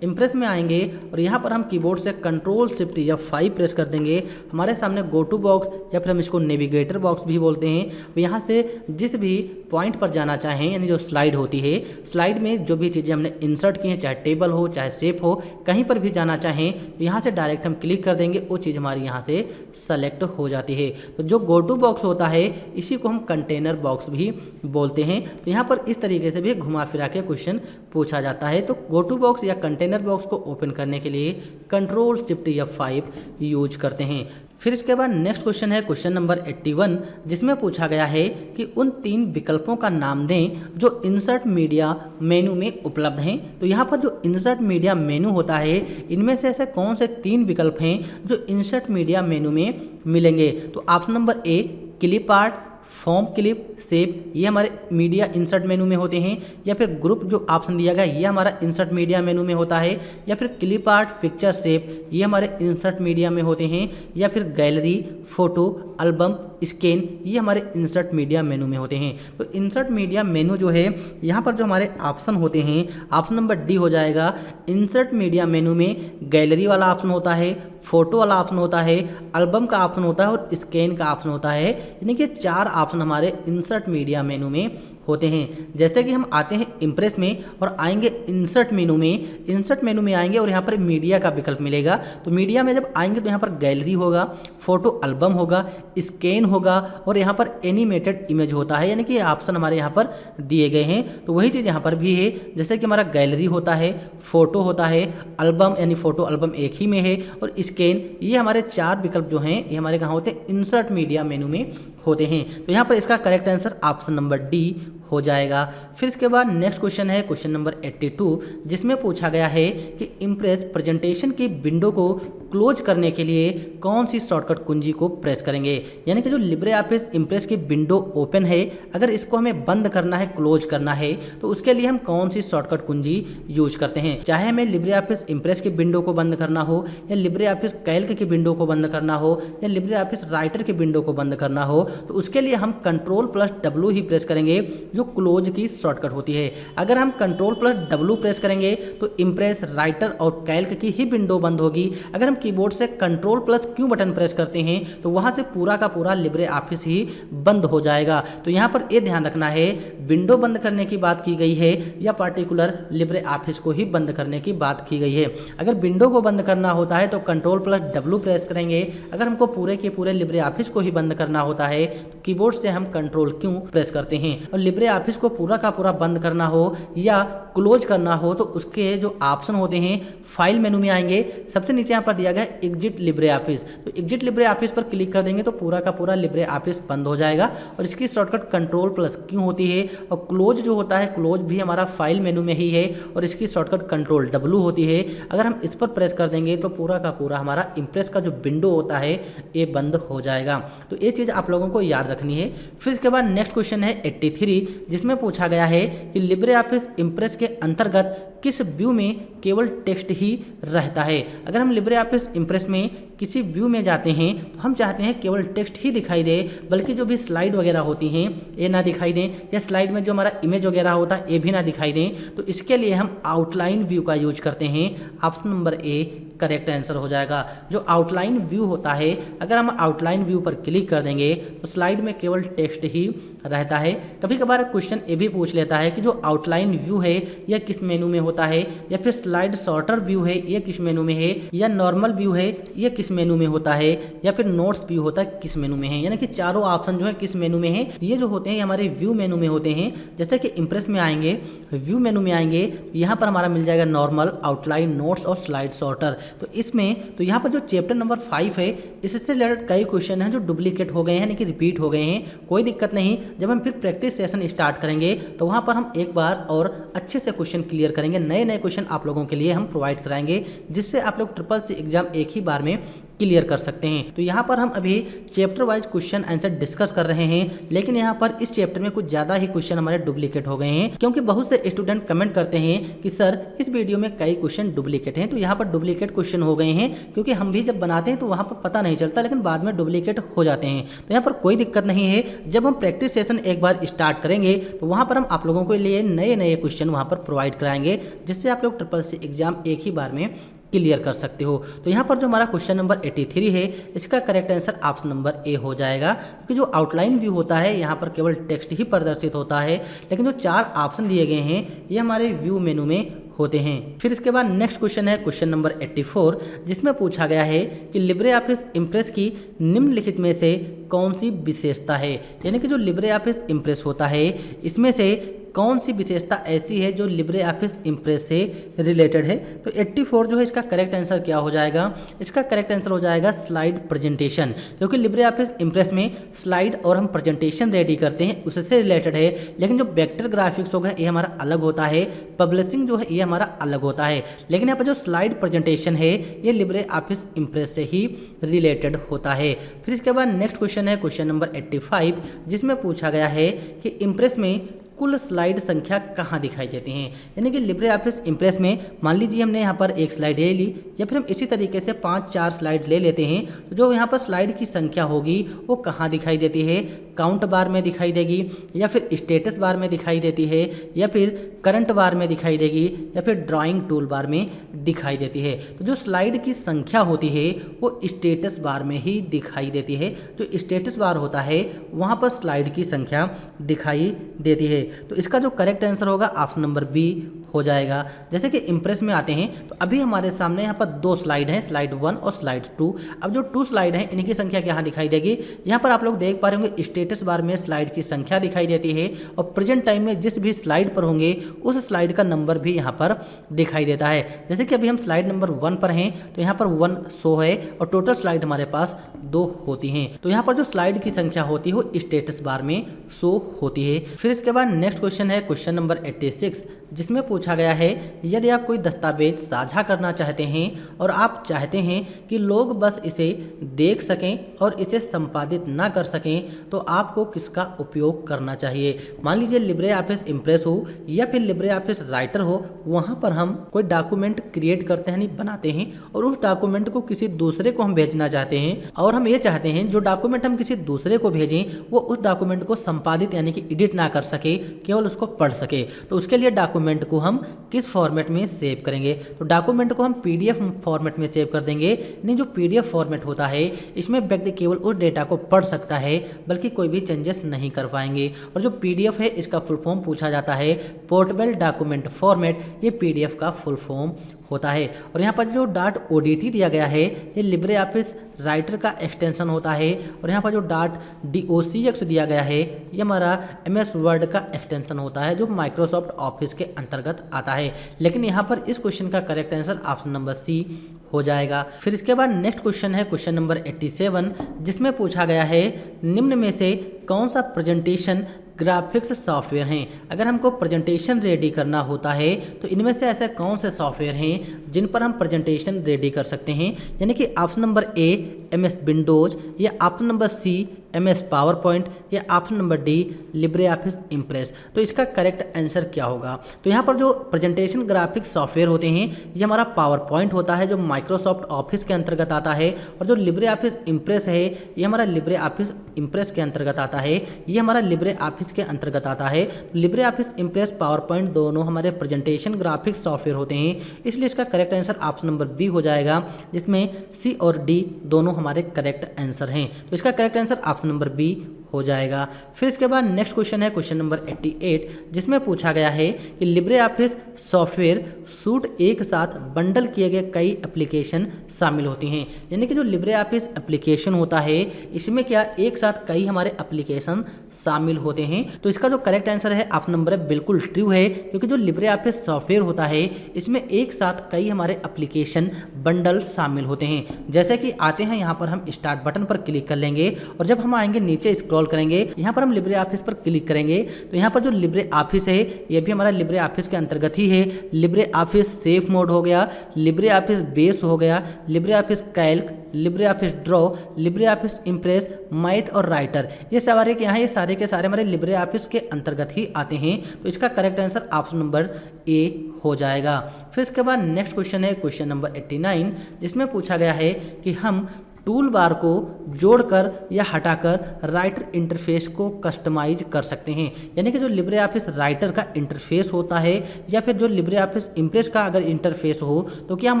इम्प्रेस में आएंगे और यहाँ पर हम कीबोर्ड से कंट्रोल शिफ्ट F5 प्रेस कर देंगे। हमारे सामने गो टू बॉक्स या फिर हम इसको नेविगेटर बॉक्स भी बोलते हैं। तो यहाँ से जिस भी पॉइंट पर जाना चाहें, यानी जो स्लाइड होती है, स्लाइड में जो भी चीज़ें हमने इंसर्ट की हैं, चाहे टेबल हो चाहे शेप हो, कहीं पर भी जाना चाहें तो यहाँ से डायरेक्ट हम क्लिक कर देंगे, वो चीज़ हमारी यहाँ से सेलेक्ट हो जाती है। तो जो गो टू बॉक्स होता है इसी को हम कंटेनर बॉक्स भी बोलते हैं। तो यहाँ पर इस तरीके से भी घुमा फिरा के क्वेश्चन पूछा जाता है। तो गो टू बॉक्स या कंटेनर बॉक्स को ओपन करने के लिए कंट्रोल शिफ्ट F5 यूज करते हैं। फिर इसके बाद नेक्स्ट क्वेश्चन है क्वेश्चन नंबर 81, जिसमें पूछा गया है कि उन 3 विकल्पों का नाम दें जो इंसर्ट मीडिया मेनू में उपलब्ध हैं। तो यहाँ पर जो इंसर्ट मीडिया मेनू होता है इनमें से ऐसे कौन से 3 विकल्प हैं जो इंसर्ट मीडिया मेनू में मिलेंगे। तो ऑप्शन नंबर ए clip art, form clip, shape, ये हमारे मीडिया इंसर्ट मेनू में होते हैं। या फिर ग्रुप जो ऑप्शन दिया गया ये हमारा इंसर्ट मीडिया मेनू में होता है। या फिर क्लिप आर्ट, पिक्चर, शेप ये हमारे इंसर्ट मीडिया में होते हैं। या फिर गैलरी, फोटो, एल्बम, स्कैन ये हमारे इंसर्ट मीडिया मेनू में होते हैं। तो इंसर्ट मीडिया मेनू जो है यहाँ पर जो हमारे ऑप्शन होते हैं ऑप्शन नंबर डी हो जाएगा। इंसर्ट मीडिया मेनू में गैलरी वाला ऑप्शन होता है, फोटो वाला ऑप्शन होता है, एल्बम का ऑप्शन होता है और स्कैन का ऑप्शन होता है। यानी कि 4 ऑप्शन हमारे इंसर्ट मीडिया मेनू में होते हैं। जैसे कि हम आते हैं इम्प्रेस में और आएंगे इंसर्ट मेनू में, इंसर्ट मेनू में आएंगे और यहाँ पर मीडिया का विकल्प मिलेगा। तो मीडिया में जब आएंगे तो यहाँ पर गैलरी होगा, फोटो एल्बम होगा, स्कैन होगा और यहाँ पर एनिमेटेड इमेज होता है, यानी कि ये ऑप्शन हमारे यहाँ पर दिए गए हैं। तो वही चीज़ यहाँ पर भी है, जैसे कि हमारा गैलरी होता है, फोटो होता है, एल्बम यानी फोटो एल्बम एक ही में है और स्कैन, ये हमारे 4 विकल्प जो हैं ये हमारे कहाँ होते हैं, इंसर्ट मीडिया मेनू में होते हैं। तो यहाँ पर इसका correct answer option number D हो जाएगा। फिर इसके बाद नेक्स्ट क्वेश्चन है क्वेश्चन नंबर 82, जिसमें पूछा गया है कि इम्प्रेस प्रेजेंटेशन की विंडो को क्लोज करने के लिए कौन सी शॉर्टकट कुंजी को प्रेस करेंगे। यानी कि जो लिब्रे ऑफिस इम्प्रेस की विंडो ओपन है, अगर इसको हमें बंद करना है, क्लोज करना है, तो उसके लिए हम कौन सी शॉर्टकट कुंजी यूज करते हैं। चाहे हमें लिब्रे ऑफिस इम्प्रेस की विंडो को बंद करना हो, या लिब्रे ऑफिस कैल्क की विंडो को बंद करना हो, या लिब्रे ऑफिस राइटर की विंडो को बंद करना हो, तो उसके लिए हम Ctrl+W ही प्रेस करेंगे, जो क्लोज की शॉर्टकट होती है। अगर हम Ctrl+W प्रेस करेंगे तो इम्प्रेस, राइटर और कैल्क की ही विंडो बंद होगी। अगर हम कीबोर्ड से Ctrl+Q बटन प्रेस करते हैं तो वहां से पूरा का पूरा लिब्रे ऑफिस ही बंद हो जाएगा। तो यहाँ पर ये ध्यान रखना है, विंडो बंद करने की बात की गई है या पार्टिकुलर लिब्रे ऑफिस को ही बंद करने की बात की गई है। अगर विंडो को बंद करना होता है तो Ctrl+W प्रेस करेंगे। अगर हमको पूरे के पूरे लिब्रे ऑफिस को ही बंद करना होता है तो कीबोर्ड से हम Ctrl+Q प्रेस करते हैं। और लिब्रे ऑफिस को पूरा का पूरा बंद करना हो या क्लोज करना हो तो उसके जो ऑप्शन होते हैं, फाइल मेनू में आएंगे, सबसे नीचे यहाँ पर दिया गया एग्जिट लिब्रे ऑफिस। तो एग्जिट लिब्रे ऑफिस पर क्लिक कर देंगे तो पूरा का पूरा लिब्रे ऑफिस बंद हो जाएगा और इसकी शॉर्टकट Ctrl+Q होती है। और क्लोज जो होता है, क्लोज भी हमारा फाइल मेनू में ही है और इसकी शॉर्टकट Ctrl+W होती है। अगर हम इस पर प्रेस कर देंगे तो पूरा का पूरा हमारा इम्प्रेस का जो विंडो होता है ये बंद हो जाएगा। तो ये चीज़ आप लोगों को याद रखनी है। फिर इसके बाद नेक्स्ट क्वेश्चन है 83, जिसमें पूछा गया है कि लिब्रे ऑफिस इम्प्रेस के अंतर्गत किस व्यू में केवल टेक्स्ट ही रहता है। अगर हम लिब्रे ऑफिस इम्प्रेस में किसी व्यू में जाते हैं तो हम चाहते हैं केवल टेक्स्ट ही दिखाई दे, बल्कि जो भी स्लाइड वगैरह होती हैं ये ना दिखाई दें, या स्लाइड में जो हमारा इमेज वगैरह होता है ये भी ना दिखाई दें। तो इसके लिए हम आउटलाइन व्यू का यूज करते हैं। Option number A correct answer हो जाएगा। जो आउटलाइन व्यू होता है, अगर हम आउटलाइन व्यू पर क्लिक कर देंगे तो स्लाइड में केवल टेक्स्ट ही रहता है। कभी कभार क्वेश्चन ये भी पूछ लेता है कि जो आउटलाइन व्यू है यह किस मेनू में होता है, या फिर स्लाइड सॉर्टर व्यू है यह किस मेनू में है, या नॉर्मल व्यू है यह किस मेनू में होता है, या फिर नोट्स व्यू होता है किस मेनू में है। यानी कि चारों ऑप्शन जो है किस मेनू में है, ये जो होते हैं हमारे व्यू मेनू में होते हैं। जैसे कि इम्प्रेस में आएंगे, व्यू मेनू में आएंगे, यहाँ पर हमारा मिल जाएगा नॉर्मल, आउटलाइन, नोट्स और स्लाइड सॉर्टर। तो यहाँ पर जो चैप्टर नंबर 5 है इससे रिलेटेड कई क्वेश्चन हैं जो डुप्लीकेट हो गए हैं, यानी कि रिपीट हो गए हैं। कोई दिक्कत नहीं, जब हम फिर प्रैक्टिस सेशन स्टार्ट करेंगे तो वहाँ पर हम एक बार और अच्छे से क्वेश्चन क्लियर करेंगे। नए नए क्वेश्चन आप लोगों के लिए हम प्रोवाइड कराएंगे, जिससे आप लोग SSC एग्जाम एक ही बार में क्लियर कर सकते हैं। तो यहाँ पर हम अभी chapter wise question answer discuss कर रहे हैं, लेकिन यहाँ पर इस चैप्टर में कुछ ज़्यादा ही क्वेश्चन हमारे डुप्लीकेट हो गए हैं, क्योंकि बहुत से स्टूडेंट कमेंट करते हैं कि सर इस वीडियो में कई क्वेश्चन डुप्लीकेट हैं। तो यहाँ पर डुप्लीकेट क्वेश्चन हो गए हैं, क्योंकि हम भी जब बनाते हैं तो वहाँ पर पता नहीं चलता, लेकिन बाद में डुप्लीकेट हो जाते हैं। तो यहाँ पर कोई दिक्कत नहीं है, जब हम प्रैक्टिस सेशन एक बार स्टार्ट करेंगे तो वहाँ पर हम आप लोगों के लिए नए नए क्वेश्चन वहाँ पर प्रोवाइड कराएंगे, जिससे आप लोग SSC एग्जाम एक ही बार में क्लियर कर सकते हो। तो यहाँ पर जो हमारा क्वेश्चन नंबर 83 है इसका correct answer option number A हो जाएगा, क्योंकि जो आउटलाइन व्यू होता है यहाँ पर केवल टेक्स्ट ही प्रदर्शित होता है, लेकिन जो 4 ऑप्शन दिए गए हैं ये हमारे व्यू मेनू में होते हैं। फिर इसके बाद नेक्स्ट क्वेश्चन है क्वेश्चन नंबर 84, जिसमें पूछा गया है कि लिब्रे ऑफिस इम्प्रेस की निम्नलिखित में से कौन सी विशेषता है। यानी कि जो लिब्रे ऑफिस इम्प्रेस होता है इसमें से कौन सी विशेषता ऐसी है जो लिब्रे ऑफिस इम्प्रेस से रिलेटेड है। तो 84 जो है इसका करेक्ट आंसर क्या हो जाएगा, इसका करेक्ट आंसर हो जाएगा स्लाइड प्रेजेंटेशन, क्योंकि लिब्रे ऑफिस इम्प्रेस में स्लाइड और हम प्रेजेंटेशन रेडी करते हैं उससे रिलेटेड है। लेकिन जो वेक्टर ग्राफिक्स होगा ये हमारा अलग होता है, पब्लिशिंग जो है ये हमारा अलग होता है, लेकिन यहाँ पर जो स्लाइड प्रेजेंटेशन है ये लिब्रे ऑफिस इम्प्रेस से ही रिलेटेड होता है। फिर इसके बाद नेक्स्ट क्वेश्चन है क्वेश्चन नंबर 85, जिसमें पूछा गया है कि इम्प्रेस में कुल स्लाइड संख्या कहाँ दिखाई देती हैं। यानी कि लिब्रे ऑफिस इम्प्रेस में मान लीजिए हमने यहाँ पर एक स्लाइड ले ली, या फिर हम इसी तरीके से 5-4 स्लाइड ले लेते हैं, तो जो यहाँ पर स्लाइड की संख्या होगी वो कहाँ दिखाई देती है, काउंट बार में दिखाई देगी, या फिर स्टेटस बार में दिखाई देती है, या फिर करंट बार में दिखाई देगी, या फिर ड्राइंग टूल बार में दिखाई देती है। तो जो स्लाइड की संख्या होती है वो स्टेटस बार में ही दिखाई देती है। जो स्टेटस बार होता है वहाँ पर स्लाइड की संख्या दिखाई देती है। तो इसका जो करेक्ट आंसर होगा ऑप्शन नंबर बी हो जाएगा। जैसे कि इम्प्रेस में आते हैं तो अभी हमारे सामने यहाँ पर दो स्लाइड हैं, स्लाइड 1 और स्लाइड 2। अब जो 2 स्लाइड हैं इनकी संख्या यहाँ दिखाई देगी। यहाँ पर आप लोग देख पा रहे होंगे स्टेटस बार में स्लाइड की संख्या दिखाई देती है, और प्रेजेंट टाइम में जिस भी स्लाइड पर होंगे उस स्लाइड का नंबर भी यहाँ पर दिखाई देता है। जैसे कि अभी हम स्लाइड नंबर 1 पर हैं तो यहाँ पर 1 शो है और टोटल स्लाइड हमारे पास 2 होती हैं। तो यहाँ पर जो स्लाइड की संख्या होती है वो स्टेटस बार में शो होती है। फिर इसके बाद नेक्स्ट क्वेश्चन है क्वेश्चन नंबर 86, जिसमें पूछा गया है यदि आप कोई दस्तावेज साझा करना चाहते हैं और आप चाहते हैं कि लोग बस इसे देख सकें और इसे संपादित ना कर सकें तो आपको किसका उपयोग करना चाहिए। मान लीजिए लिब्रे ऑफिस इम्प्रेस हो या फिर लिब्रे ऑफिस राइटर हो, वहाँ पर हम कोई डॉक्यूमेंट क्रिएट करते हैं, नहीं बनाते हैं, और उस डॉक्यूमेंट को किसी दूसरे को हम भेजना चाहते हैं, और हम ये चाहते हैं जो डॉक्यूमेंट हम किसी दूसरे को भेजें वो उस डॉक्यूमेंट को संपादित यानी कि एडिट ना कर सके, केवल उसको पढ़ सके। तो उसके लिए डॉक्यूमेंट को हम किस फॉर्मेट में सेव करेंगे? तो डॉक्यूमेंट को हम पीडीएफ फॉर्मेट में सेव कर देंगे। नहीं, जो पीडीएफ फॉर्मेट होता है इसमें व्यक्ति केवल उस डेटा को पढ़ सकता है, बल्कि कोई भी चेंजेस नहीं कर पाएंगे। और जो पीडीएफ है इसका फुल फॉर्म पूछा जाता है पोर्टेबल डॉक्यूमेंट फॉर्मेट, ये पीडीएफ का फुल फॉर्म होता है। और यहाँ पर जो .odt दिया गया है ये लिब्रे ऑफिस राइटर का एक्सटेंशन होता है, और यहाँ पर जो .docx दिया गया है ये हमारा MS वर्ड का एक्सटेंशन होता है जो माइक्रोसॉफ्ट ऑफिस के अंतर्गत आता है। लेकिन यहाँ पर इस क्वेश्चन का correct answer option number C हो जाएगा। फिर इसके बाद नेक्स्ट क्वेश्चन है क्वेश्चन नंबर 87, जिसमें पूछा गया है निम्न में से कौन सा प्रेजेंटेशन ग्राफिक्स सॉफ्टवेयर हैं। अगर हमको प्रेजेंटेशन रेडी करना है तो इनमें से ऐसे कौन से सॉफ्टवेयर हैं जिन पर हम प्रेजेंटेशन रेडी कर सकते हैं? यानी कि option number A MS Windows, या option number C MS PowerPoint, या option number D LibreOffice Impress. तो इसका करेक्ट आंसर क्या होगा? तो यहाँ पर जो प्रेजेंटेशन ग्राफिक्स सॉफ्टवेयर होते हैं ये हमारा पावर पॉइंट होता है जो माइक्रोसॉफ्ट ऑफिस के अंतर्गत आता है, और जो लिब्रे ऑफिस इम्प्रेस है ये हमारा लिब्रे ऑफिस इम्प्रेस के अंतर्गत आता है, ये हमारा लिब्रे ऑफिस के अंतर्गत आता है। LibreOffice Impress PowerPoint दोनों हमारे प्रेजेंटेशन ग्राफिक्स सॉफ्टवेयर होते हैं, इसलिए इसका correct answer option number B हो जाएगा, जिसमें सी और डी दोनों हमारे करेक्ट आंसर हैं। तो इसका correct answer option number B हो जाएगा। फिर इसके बाद नेक्स्ट क्वेश्चन है क्वेश्चन नंबर 88, जिसमें पूछा गया है कि लिब्रे ऑफिस सॉफ्टवेयर सूट एक साथ बंडल किए गए कई एप्लीकेशन शामिल होती हैं। यानी कि जो लिब्रे ऑफिस एप्लीकेशन होता है इसमें क्या एक साथ कई हमारे एप्लीकेशन शामिल होते हैं? तो इसका जो करेक्ट आंसर है ऑप्शन नंबर बिल्कुल ट्रू है, क्योंकि जो लिब्रे ऑफिस सॉफ्टवेयर होता है इसमें एक साथ कई हमारे एप्लीकेशन बंडल शामिल होते हैं। जैसे कि आते हैं यहाँ पर हम स्टार्ट बटन पर क्लिक कर लेंगे, और जब हम आएंगे नीचे स्क्रॉल करेंगे यहाँ पर हम लिब्रे ऑफिस पर क्लिक करेंगे तो यहाँ पर जो लिब्रे ऑफिस है ये भी हमारा लिब्रे ऑफिस के अंतर्गत ही है। लिब्रे ऑफिस सेफ मोड हो गया, लिब्रे ऑफिस बेस हो गया, Libre office Calc, Libre office draw, Libre office impress, math और राइटर, ये सारे के यहाँ ये सारे के सारे हमारे लिब्रे ऑफिस के अंतर्गत ही आते हैं। तो इसका correct answer option number A हो जाएगा। फिर इसके बाद नेक्स्ट क्वेश्चन है क्वेश्चन नंबर 89, जिसमें पूछा गया है कि हम टूल बार को जोड़कर या हटाकर राइटर इंटरफेस को कस्टमाइज कर सकते हैं। यानी कि जो लिब्रे ऑफिस राइटर का इंटरफेस होता है या फिर जो लिब्रे ऑफिस इम्प्रेस का अगर इंटरफेस हो तो क्या हम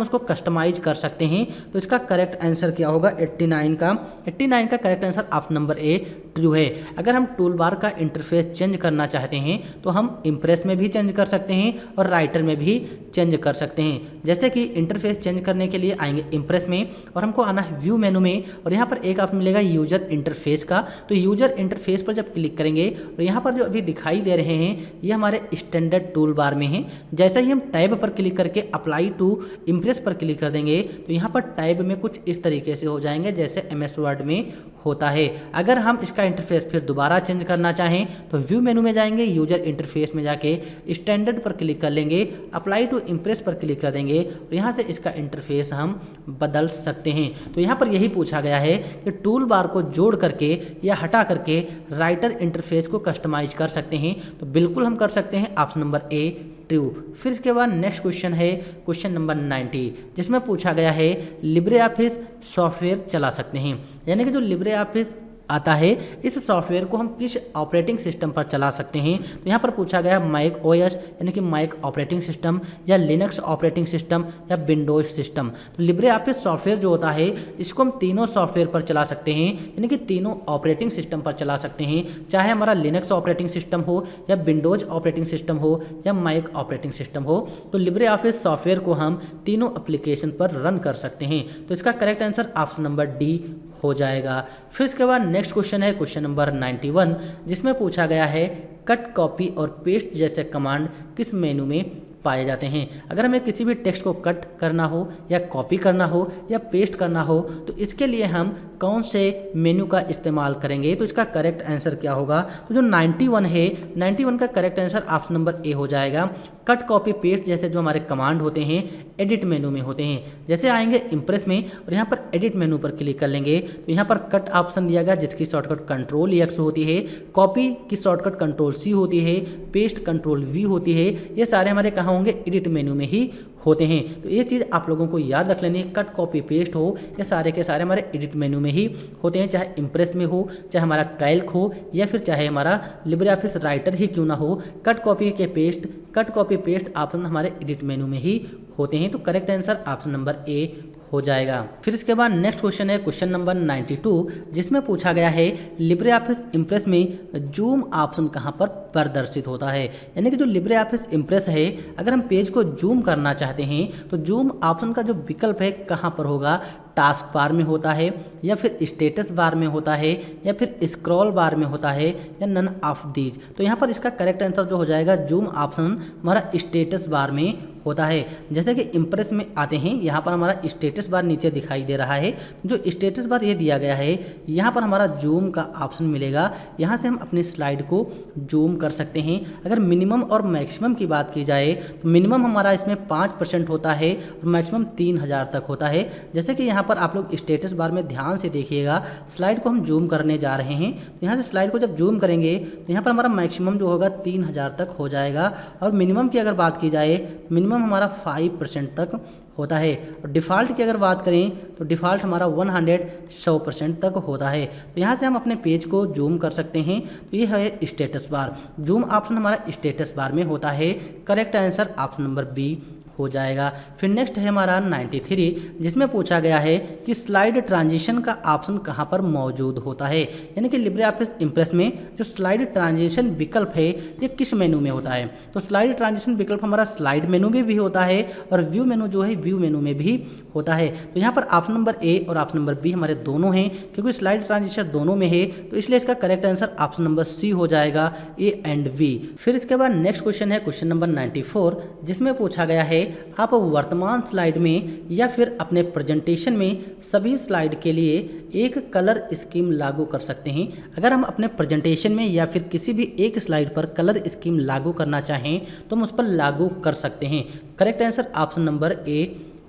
उसको कस्टमाइज कर सकते हैं? तो इसका करेक्ट आंसर क्या होगा? 89 का करेक्ट आंसर ऑप्शन नंबर ए ट्रू है। अगर हम टूल बार का इंटरफेस चेंज करना चाहते हैं तो हम इम्प्रेस में भी चेंज कर सकते हैं और राइटर में भी चेंज कर सकते हैं। जैसे कि इंटरफेस चेंज करने के लिए आएंगे इम्प्रेस में, और हमको आना है व्यू मेनू में, और यहाँ पर एक ऑप्शन मिलेगा यूजर इंटरफेस का। तो यूजर इंटरफेस पर जब क्लिक करेंगे और यहाँ पर जो अभी दिखाई दे रहे हैं ये हमारे स्टैंडर्ड टूल बार में हैं। जैसे ही हम टैब पर क्लिक करके अप्लाई टू इम्प्रेस पर क्लिक कर देंगे तो यहाँ पर टैब में कुछ इस तरीके से हो जाएंगे जैसे MS वर्ड में होता है। अगर हम इसका इंटरफेस फिर दोबारा चेंज करना चाहें तो व्यू मेनू में जाएंगे, यूजर इंटरफेस में जाके स्टैंडर्ड पर क्लिक कर लेंगे, अप्लाई टू इम्प्रेस पर क्लिक कर देंगे और यहाँ से इसका इंटरफेस हम बदल सकते हैं। तो यहाँ पर यही पूछा गया है कि टूल बार को जोड़ करके या हटा करके राइटर इंटरफेस को कस्टमाइज कर सकते हैं। तो बिल्कुल हम कर सकते हैं, ऑप्शन नंबर ए ट्रू। फिर इसके बाद नेक्स्ट क्वेश्चन है क्वेश्चन नंबर 90, जिसमें पूछा गया है लिब्रे ऑफिस सॉफ्टवेयर चला सकते हैं। यानी कि जो लिब्रे ऑफिस आता है, इस सॉफ्टवेयर को हम किस ऑपरेटिंग सिस्टम पर चला सकते हैं। तो यहाँ पर पूछा गया मैक ओएस यानी कि मैक ऑपरेटिंग सिस्टम, या लिनक्स ऑपरेटिंग सिस्टम, या विंडोज सिस्टम। तो लिब्रे ऑफिस सॉफ्टवेयर जो होता है इसको हम तीनों सॉफ्टवेयर पर चला सकते हैं, यानी कि तीनों ऑपरेटिंग सिस्टम पर चला सकते हैं, चाहे हमारा लिनक्स ऑपरेटिंग सिस्टम हो, या विंडोज ऑपरेटिंग सिस्टम हो, या मैक ऑपरेटिंग सिस्टम हो। तो लिब्रे ऑफिस सॉफ्टवेयर को हम तीनों एप्लीकेशन पर रन कर सकते हैं। तो इसका correct answer option number D हो जाएगा। फिर इसके बाद नेक्स्ट क्वेश्चन है क्वेश्चन नंबर 91, जिसमें पूछा गया है कट, कॉपी और पेस्ट जैसे कमांड किस मेनू में पाए जाते हैं। अगर हमें किसी भी टेक्स्ट को कट करना हो, या कॉपी करना हो, या पेस्ट करना हो, तो इसके लिए हम कौन से मेनू का इस्तेमाल करेंगे। तो इसका करेक्ट आंसर क्या होगा। तो जो 91 है, 91 का correct answer option number A हो जाएगा। कट, कॉपी, पेस्ट जैसे जो हमारे कमांड होते हैं एडिट मेनू में होते हैं। जैसे आएंगे इम्प्रेस में और यहाँ पर एडिट मेनू पर क्लिक कर लेंगे तो यहाँ पर कट ऑप्शन दिया गया जिसकी शॉर्टकट कंट्रोल एक्स होती है, कॉपी की शॉर्टकट कंट्रोल सी होती है, पेस्ट कंट्रोल वी होती है। ये सारे हमारे कहाँ होंगे, एडिट मेनू में ही होते हैं। तो ये चीज़ आप लोगों को याद रख लेनी है, कट, कॉपी, पेस्ट हो ये सारे के सारे हमारे एडिट मेनू में ही होते हैं, चाहे इम्प्रेस में हो, चाहे हमारा कैल्क हो, या फिर चाहे हमारा लिब्रे ऑफिस राइटर ही क्यों ना हो। कट, कॉपी पेस्ट ऑप्शन हमारे एडिट मेनू में ही होते हैं। तो correct answer option number A हो जाएगा। फिर इसके बाद नेक्स्ट क्वेश्चन है क्वेश्चन नंबर 92, जिसमें पूछा गया है लिब्रे ऑफिस इम्प्रेस में जूम ऑप्शन कहाँ पर प्रदर्शित होता है। यानी कि जो लिब्रे ऑफिस इम्प्रेस है, अगर हम पेज को जूम करना चाहते हैं तो जूम ऑप्शन का जो विकल्प है कहाँ पर होगा, टास्क बार में होता है, या फिर स्टेटस बार में होता है, या फिर स्क्रॉल बार में होता है, या नन ऑफ दीज। तो यहाँ पर इसका करेक्ट आंसर जो हो जाएगा, जूम ऑप्शन हमारा स्टेटस बार में होता है। जैसे कि इम्प्रेस में आते हैं, यहाँ पर हमारा स्टेटस बार नीचे दिखाई दे रहा है। जो स्टेटस बार ये दिया गया है, यहाँ पर हमारा जूम का ऑप्शन मिलेगा। यहाँ से हम अपनी स्लाइड को जूम कर सकते हैं। अगर मिनिमम और मैक्सिमम की बात की जाए तो मिनिमम हमारा इसमें 5% होता है और मैक्सिमम 3000 तक होता है। जैसे कि यहाँ पर आप लोग स्टेटस बार में ध्यान से देखिएगा, स्लाइड को हम जूम करने जा रहे हैं। तो यहाँ से स्लाइड को जब जूम करेंगे तो यहाँ पर हमारा मैक्सिमम जो होगा 3000 तक हो जाएगा, और मिनिमम की अगर बात की जाए मिनिमम हमारा 5% तक होता है। और डिफ़ॉल्ट की अगर बात करें तो डिफ़ॉल्ट हमारा 100% तक होता है। तो यहाँ से हम अपने पेज को जूम कर सकते हैं। तो ये है स्टेटस बार, जूम ऑप्शन हमारा स्टेटस बार में होता है। Correct answer option number B हो जाएगा। फिर नेक्स्ट है हमारा 93, जिसमें पूछा गया है कि स्लाइड ट्रांजिशन का ऑप्शन कहाँ पर मौजूद होता है। यानी कि लिब्रे ऑफिस इम्प्रेस में जो स्लाइड ट्रांजिशन विकल्प है ये किस मेनू में होता है। तो स्लाइड ट्रांजिशन विकल्प हमारा स्लाइड मेनू में भी होता है, और व्यू मेनू जो है व्यू मेनू में भी होता है। तो यहाँ पर ऑप्शन नंबर ए और ऑप्शन नंबर बी हमारे दोनों हैं, क्योंकि स्लाइड ट्रांजिशन दोनों में है, तो इसलिए इसका correct answer option number C हो जाएगा, ए एंड बी। फिर इसके बाद नेक्स्ट क्वेश्चन है क्वेश्चन नंबर 94, जिसमें पूछा गया है आप वर्तमान स्लाइड में या फिर अपने प्रेजेंटेशन में सभी स्लाइड के लिए एक कलर स्कीम लागू कर सकते हैं। अगर हम अपने प्रेजेंटेशन में या फिर किसी भी एक स्लाइड पर कलर स्कीम लागू करना चाहें तो हम उस पर लागू कर सकते हैं। Correct answer option number A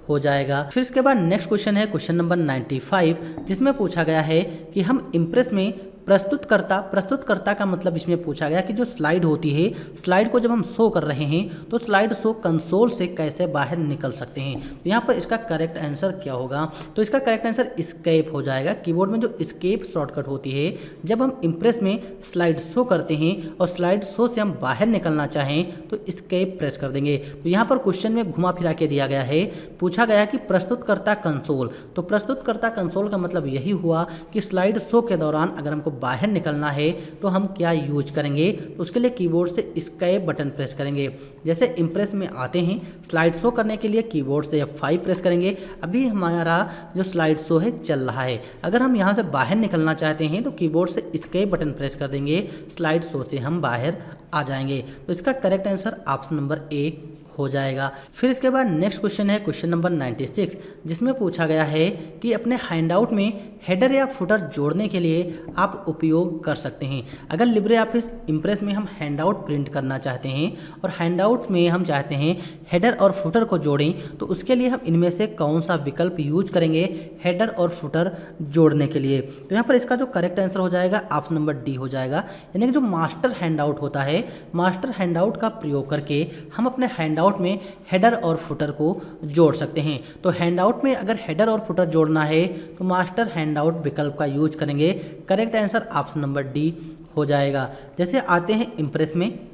हो जाएगा। फिर इसके बाद नेक्स्ट क्वेश्चन है क्वेश्चन नंबर 95, जिसमें पूछा गया है कि हम इम्प्रेस में प्रस्तुतकर्ता का मतलब इसमें पूछा गया कि जो स्लाइड होती है, स्लाइड को जब हम शो कर रहे हैं तो स्लाइड शो कंसोल से कैसे बाहर निकल सकते हैं। तो यहाँ पर इसका करेक्ट आंसर क्या होगा। तो इसका करेक्ट आंसर एस्केप हो जाएगा। कीबोर्ड में जो एस्केप शॉर्टकट होती है, जब हम इम्प्रेस में स्लाइड शो करते हैं और स्लाइड शो से हम बाहर निकलना चाहें तो एस्केप प्रेस कर देंगे। तो यहाँ पर क्वेश्चन में घुमा फिरा के दिया गया है, पूछा गया कि प्रस्तुतकर्ता कंसोल। तो प्रस्तुतकर्ता कंसोल का मतलब यही हुआ कि स्लाइड शो के दौरान अगर हमको बाहर निकलना है तो हम क्या यूज करेंगे। तो उसके लिए कीबोर्ड से एस्केप बटन प्रेस करेंगे। जैसे इम्प्रेस में आते हैं, स्लाइड शो करने के लिए कीबोर्ड से F5 प्रेस करेंगे। अभी हमारा जो स्लाइड शो है चल रहा है, अगर हम यहाँ से बाहर निकलना चाहते हैं तो कीबोर्ड से एस्केप बटन प्रेस कर देंगे, स्लाइड शो से हम बाहर आ जाएंगे। तो इसका correct answer option number A हो जाएगा। फिर इसके बाद नेक्स्ट क्वेश्चन है क्वेश्चन नंबर 96, जिसमें पूछा गया है कि अपने हैंडआउट में हेडर या फुटर जोड़ने के लिए आप उपयोग कर सकते हैं। अगर लिब्रे ऑफिस इम्प्रेस में हम हैंडआउट प्रिंट करना चाहते हैं और हैंडआउट में हम चाहते हैं हेडर और फुटर को जोड़ें, तो उसके लिए हम इनमें से कौन सा विकल्प यूज करेंगे हेडर और फुटर जोड़ने के लिए। तो यहाँ पर इसका जो करेक्ट आंसर हो जाएगा ऑप्शन नंबर डी हो जाएगा। यानी कि जो मास्टर हैंडआउट होता है, मास्टर हैंडआउट का प्रयोग करके हम अपने हैंडआउट हैंडआउट में हेडर और फुटर को जोड़ सकते हैं। तो हैंडआउट में अगर हेडर और फुटर जोड़ना है तो मास्टर हैंडआउट विकल्प का यूज करेंगे। Correct answer option number D हो जाएगा। जैसे आते हैं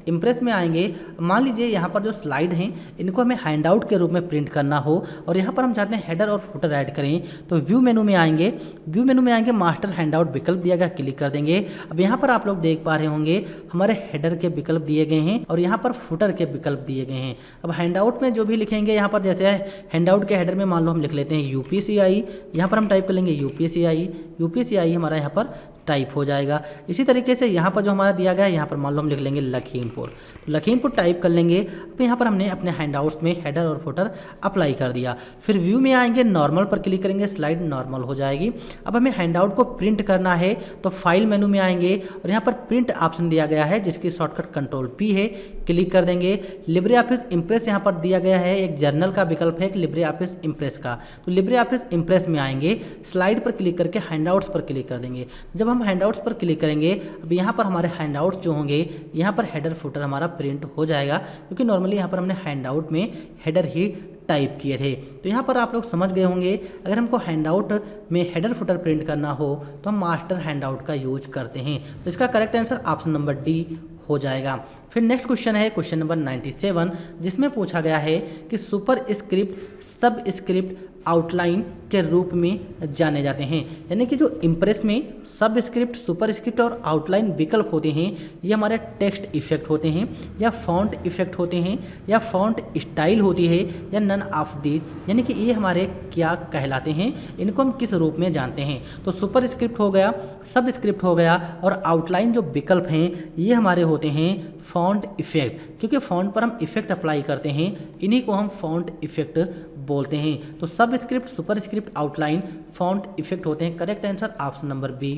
इम्प्रेस में आएंगे, मान लीजिए यहाँ पर जो स्लाइड हैं इनको हमें हैंडआउट के रूप में प्रिंट करना हो और यहाँ पर हम चाहते हैं हेडर और फुटर ऐड करें, तो व्यू मेनू में आएंगे, मास्टर हैंडआउट विकल्प दिया गया, क्लिक कर देंगे। अब यहाँ पर आप लोग देख पा रहे होंगे हमारे हेडर के विकल्प दिए गए हैं और यहाँ पर फुटर के विकल्प दिए गए हैं। अब हैंडआउट में जो भी लिखेंगे, यहाँ पर जैसे हैंडआउट के हेडर में मान लो हम लिख लेते हैं यूपीसीआई, यहाँ पर हम टाइप कर लेंगे यूपीसीआई हमारा यहाँ पर टाइप हो जाएगा। इसी तरीके से यहाँ पर जो हमारा दिया गया है, यहाँ पर मान लो हम लिख लेंगे लखीमपुर, तो लखीमपुर टाइप कर लेंगे। अब यहाँ पर हमने अपने हैंडआउट्स में हेडर और फुटर अप्लाई कर दिया। फिर व्यू में आएंगे, नॉर्मल पर क्लिक करेंगे, स्लाइड नॉर्मल हो जाएगी। अब हमें हैंडआउट को प्रिंट करना है तो फाइल मेनू में आएंगे और यहाँ पर प्रिंट ऑप्शन दिया गया है जिसकी शॉर्टकट कंट्रोल पी है, क्लिक कर देंगे। लिब्रे ऑफिस इम्प्रेस यहाँ पर दिया गया है, एक जर्नल का विकल्प है, एक लिब्रे ऑफिस इम्प्रेस का, तो लिब्रे ऑफिस इम्प्रेस में आएंगे, स्लाइड पर क्लिक करके हैंडआउट्स पर क्लिक कर देंगे। जब हम हैंडआउट्स पर क्लिक करेंगे, अब यहाँ पर हमारे हैंडआउट्स जो होंगे, यहाँ पर हेडर फुटर हमारा प्रिंट हो जाएगा, क्योंकि नॉर्मली यहाँ पर हमने हैंडआउट में हेडर ही टाइप किए थे। तो यहाँ पर आप लोग समझ गए होंगे, अगर हमको हैंडआउट में हेडर फुटर प्रिंट करना हो तो हम मास्टर हैंडआउट का यूज करते हैं। तो इसका correct answer option number D हो जाएगा। फिर नेक्स्ट क्वेश्चन है क्वेश्चन नंबर 97, जिसमें पूछा गया है कि सुपर स्क्रिप्ट सब स्क्रिप्ट आउटलाइन के रूप में जाने जाते हैं। यानी कि जो इम्प्रेस में सब स्क्रिप्ट, सुपर स्क्रिप्ट और आउटलाइन विकल्प होते हैं, ये हमारे टेक्स्ट इफेक्ट होते हैं या फॉन्ट इफेक्ट होते हैं या फॉन्ट स्टाइल होती है या नन ऑफ दीज, यानी कि ये हमारे क्या कहलाते हैं, इनको हम किस रूप में जानते हैं। तो सुपर स्क्रिप्ट हो गया, सब स्क्रिप्ट हो गया और आउटलाइन जो विकल्प हैं ये हमारे होते हैं फॉन्ट इफेक्ट, क्योंकि फॉन्ट पर हम इफेक्ट अप्लाई करते हैं, इन्हीं को हम फॉन्ट इफेक्ट बोलते हैं। तो subscript, superscript, outline font effect होते हैं। Correct answer option number B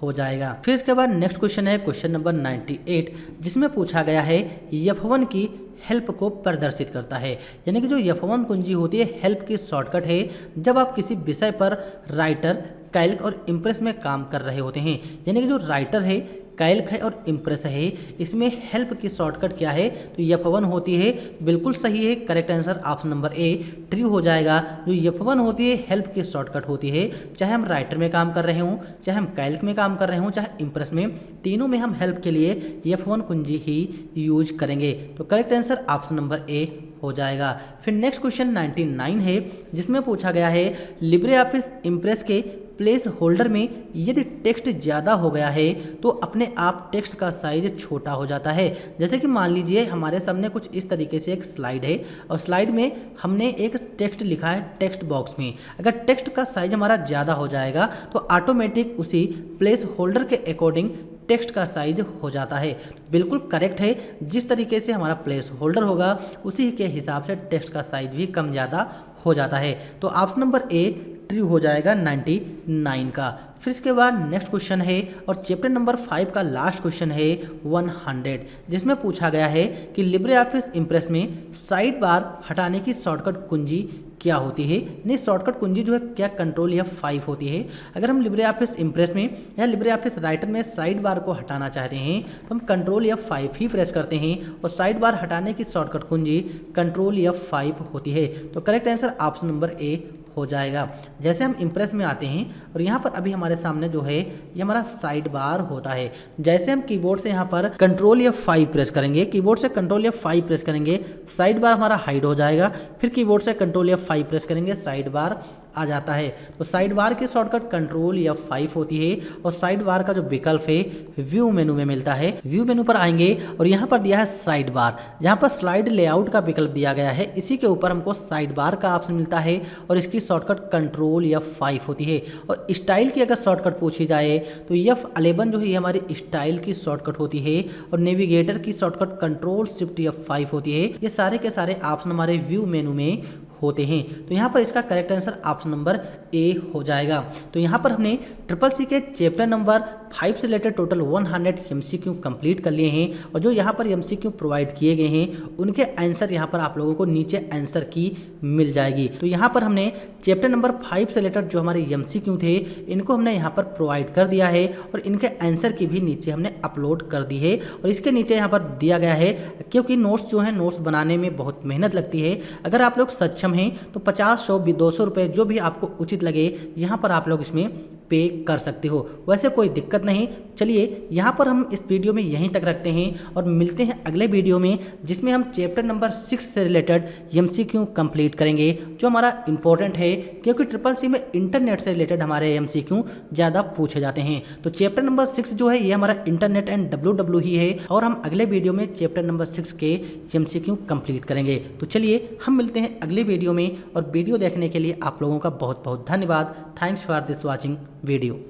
हो जाएगा। फिर इसके बाद नेक्स्ट क्वेश्चन है क्वेश्चन नंबर 98, जिसमें पूछा गया है F1 की हेल्प को प्रदर्शित करता है। यानी कि जो F1 कुंजी होती है हेल्प की शॉर्टकट है जब आप किसी विषय पर राइटर, कैल्क और इम्प्रेस में काम कर रहे होते हैं। यानी कि जो राइटर है, कैल्क है और इम्प्रेस है, इसमें हेल्प की शॉर्टकट क्या है, तो F1 होती है। बिल्कुल सही है, करेक्ट आंसर ऑप्शन नंबर ए ट्रू हो जाएगा। जो F1 होती है हेल्प की शॉर्टकट होती है, चाहे हम राइटर में काम कर रहे हों, चाहे हम कैल्क में काम कर रहे हों, चाहे इम्प्रेस में, तीनों में हम हेल्प के लिए F1 कुंजी ही यूज करेंगे। तो correct answer option number A हो जाएगा। फिर नेक्स्ट क्वेश्चन 99 है, जिसमें पूछा गया है लिब्रे ऑफिस इम्प्रेस के प्लेस होल्डर में यदि टेक्स्ट ज़्यादा हो गया है तो अपने आप टेक्स्ट का साइज छोटा हो जाता है। जैसे कि मान लीजिए हमारे सामने कुछ इस तरीके से एक स्लाइड है और स्लाइड में हमने एक टेक्स्ट लिखा है टेक्स्ट बॉक्स में। अगर टेक्स्ट का साइज हमारा ज़्यादा हो जाएगा तो ऑटोमेटिक उसी प्लेस होल्डर के अकॉर्डिंग टेक्स्ट का साइज हो जाता है। बिल्कुल करेक्ट है, जिस तरीके से हमारा प्लेस होल्डर होगा उसी के हिसाब से टेक्स्ट का साइज भी कम ज़्यादा हो जाता है। तो ऑप्शन नंबर ए ट्रू हो जाएगा 99 का। फिर इसके बाद नेक्स्ट क्वेश्चन है और चैप्टर नंबर 5 का लास्ट क्वेश्चन है 100, जिसमें पूछा गया है कि लिब्रे ऑफिस इम्प्रेस में साइड बार हटाने की शॉर्टकट कुंजी क्या होती है। नहीं, शॉर्टकट कुंजी जो है क्या कंट्रोल F5 होती है। अगर हम लिब्रे ऑफिस इम्प्रेस में या लिब्रे ऑफिस राइटर में साइड बार को हटाना चाहते हैं तो हम कंट्रोल F5 ही प्रेस करते हैं और साइड बार हटाने की शॉर्टकट कुंजी कंट्रोल F5 होती है। तो correct answer option number A हो जाएगा। जैसे हम इम्प्रेस में आते हैं और यहाँ पर अभी हमारे सामने जो है ये हमारा साइड बार होता है। जैसे हम कीबोर्ड से यहाँ पर कंट्रोल F5 प्रेस करेंगे, कीबोर्ड से कंट्रोल F5 प्रेस करेंगे, साइड बार हमारा हाइड हो जाएगा। फिर कीबोर्ड से कंट्रोल F5 प्रेस करेंगे, साइड बार आ जाता है। तो साइड बार की शॉर्टकट कंट्रोल F5 होती है और साइड बार का जो विकल्प है व्यू मेनू में मिलता है। व्यू मेनू पर आएंगे और यहाँ पर दिया है साइड बार, जहाँ पर स्लाइड लेआउट का विकल्प दिया गया है, इसी के ऊपर हमको साइड बार का ऑप्शन मिलता है और इसकी शॉर्टकट कंट्रोल F5 होती है। और स्टाइल की अगर शॉर्टकट पूछी जाए तो F11 जो है हमारी स्टाइल की शॉर्टकट होती है और नेविगेटर की शॉर्टकट कंट्रोल शिफ्ट F5 होती है। ये सारे के सारे ऑप्शन हमारे व्यू मेनू में होते हैं। तो यहाँ पर इसका correct answer option number A हो जाएगा। तो यहाँ पर हमने ट्रिपल सी के चैप्टर नंबर 5 से रिलेटेड टोटल 100 MCQ कंप्लीट कर लिए हैं और जो यहाँ पर MCQ प्रोवाइड किए गए हैं उनके आंसर यहाँ पर आप लोगों को नीचे आंसर की मिल जाएगी। तो यहाँ पर हमने चैप्टर नंबर 5 से रिलेटेड जो हमारे MCQ थे इनको हमने यहाँ पर प्रोवाइड कर दिया है और इनके आंसर की भी नीचे हमने अपलोड कर दी है और इसके नीचे यहाँ पर दिया गया है, क्योंकि नोट्स जो है नोट्स बनाने में बहुत मेहनत लगती है। अगर आप लोग सक्षम हैं तो 50, 100, 200 रुपये जो भी आपको उचित लगे यहाँ पर आप लोग इसमें पे कर सकते हो, वैसे कोई दिक्कत नहीं। चलिए यहाँ पर हम इस वीडियो में यहीं तक रखते हैं और मिलते हैं अगले वीडियो में जिसमें हम चैप्टर नंबर 6 से रिलेटेड MCQ कंप्लीट करेंगे जो हमारा इंपॉर्टेंट है, क्योंकि ट्रिपल सी में इंटरनेट से रिलेटेड हमारे MCQ ज़्यादा पूछे जाते हैं। तो चैप्टर नंबर 6 जो है ये हमारा इंटरनेट एंड WW ही है और हम अगले वीडियो में चैप्टर नंबर 6 के MCQ कंप्लीट करेंगे। तो चलिए हम मिलते हैं अगले वीडियो में और वीडियो देखने के लिए आप लोगों का बहुत बहुत धन्यवाद। Thanks for this watching video.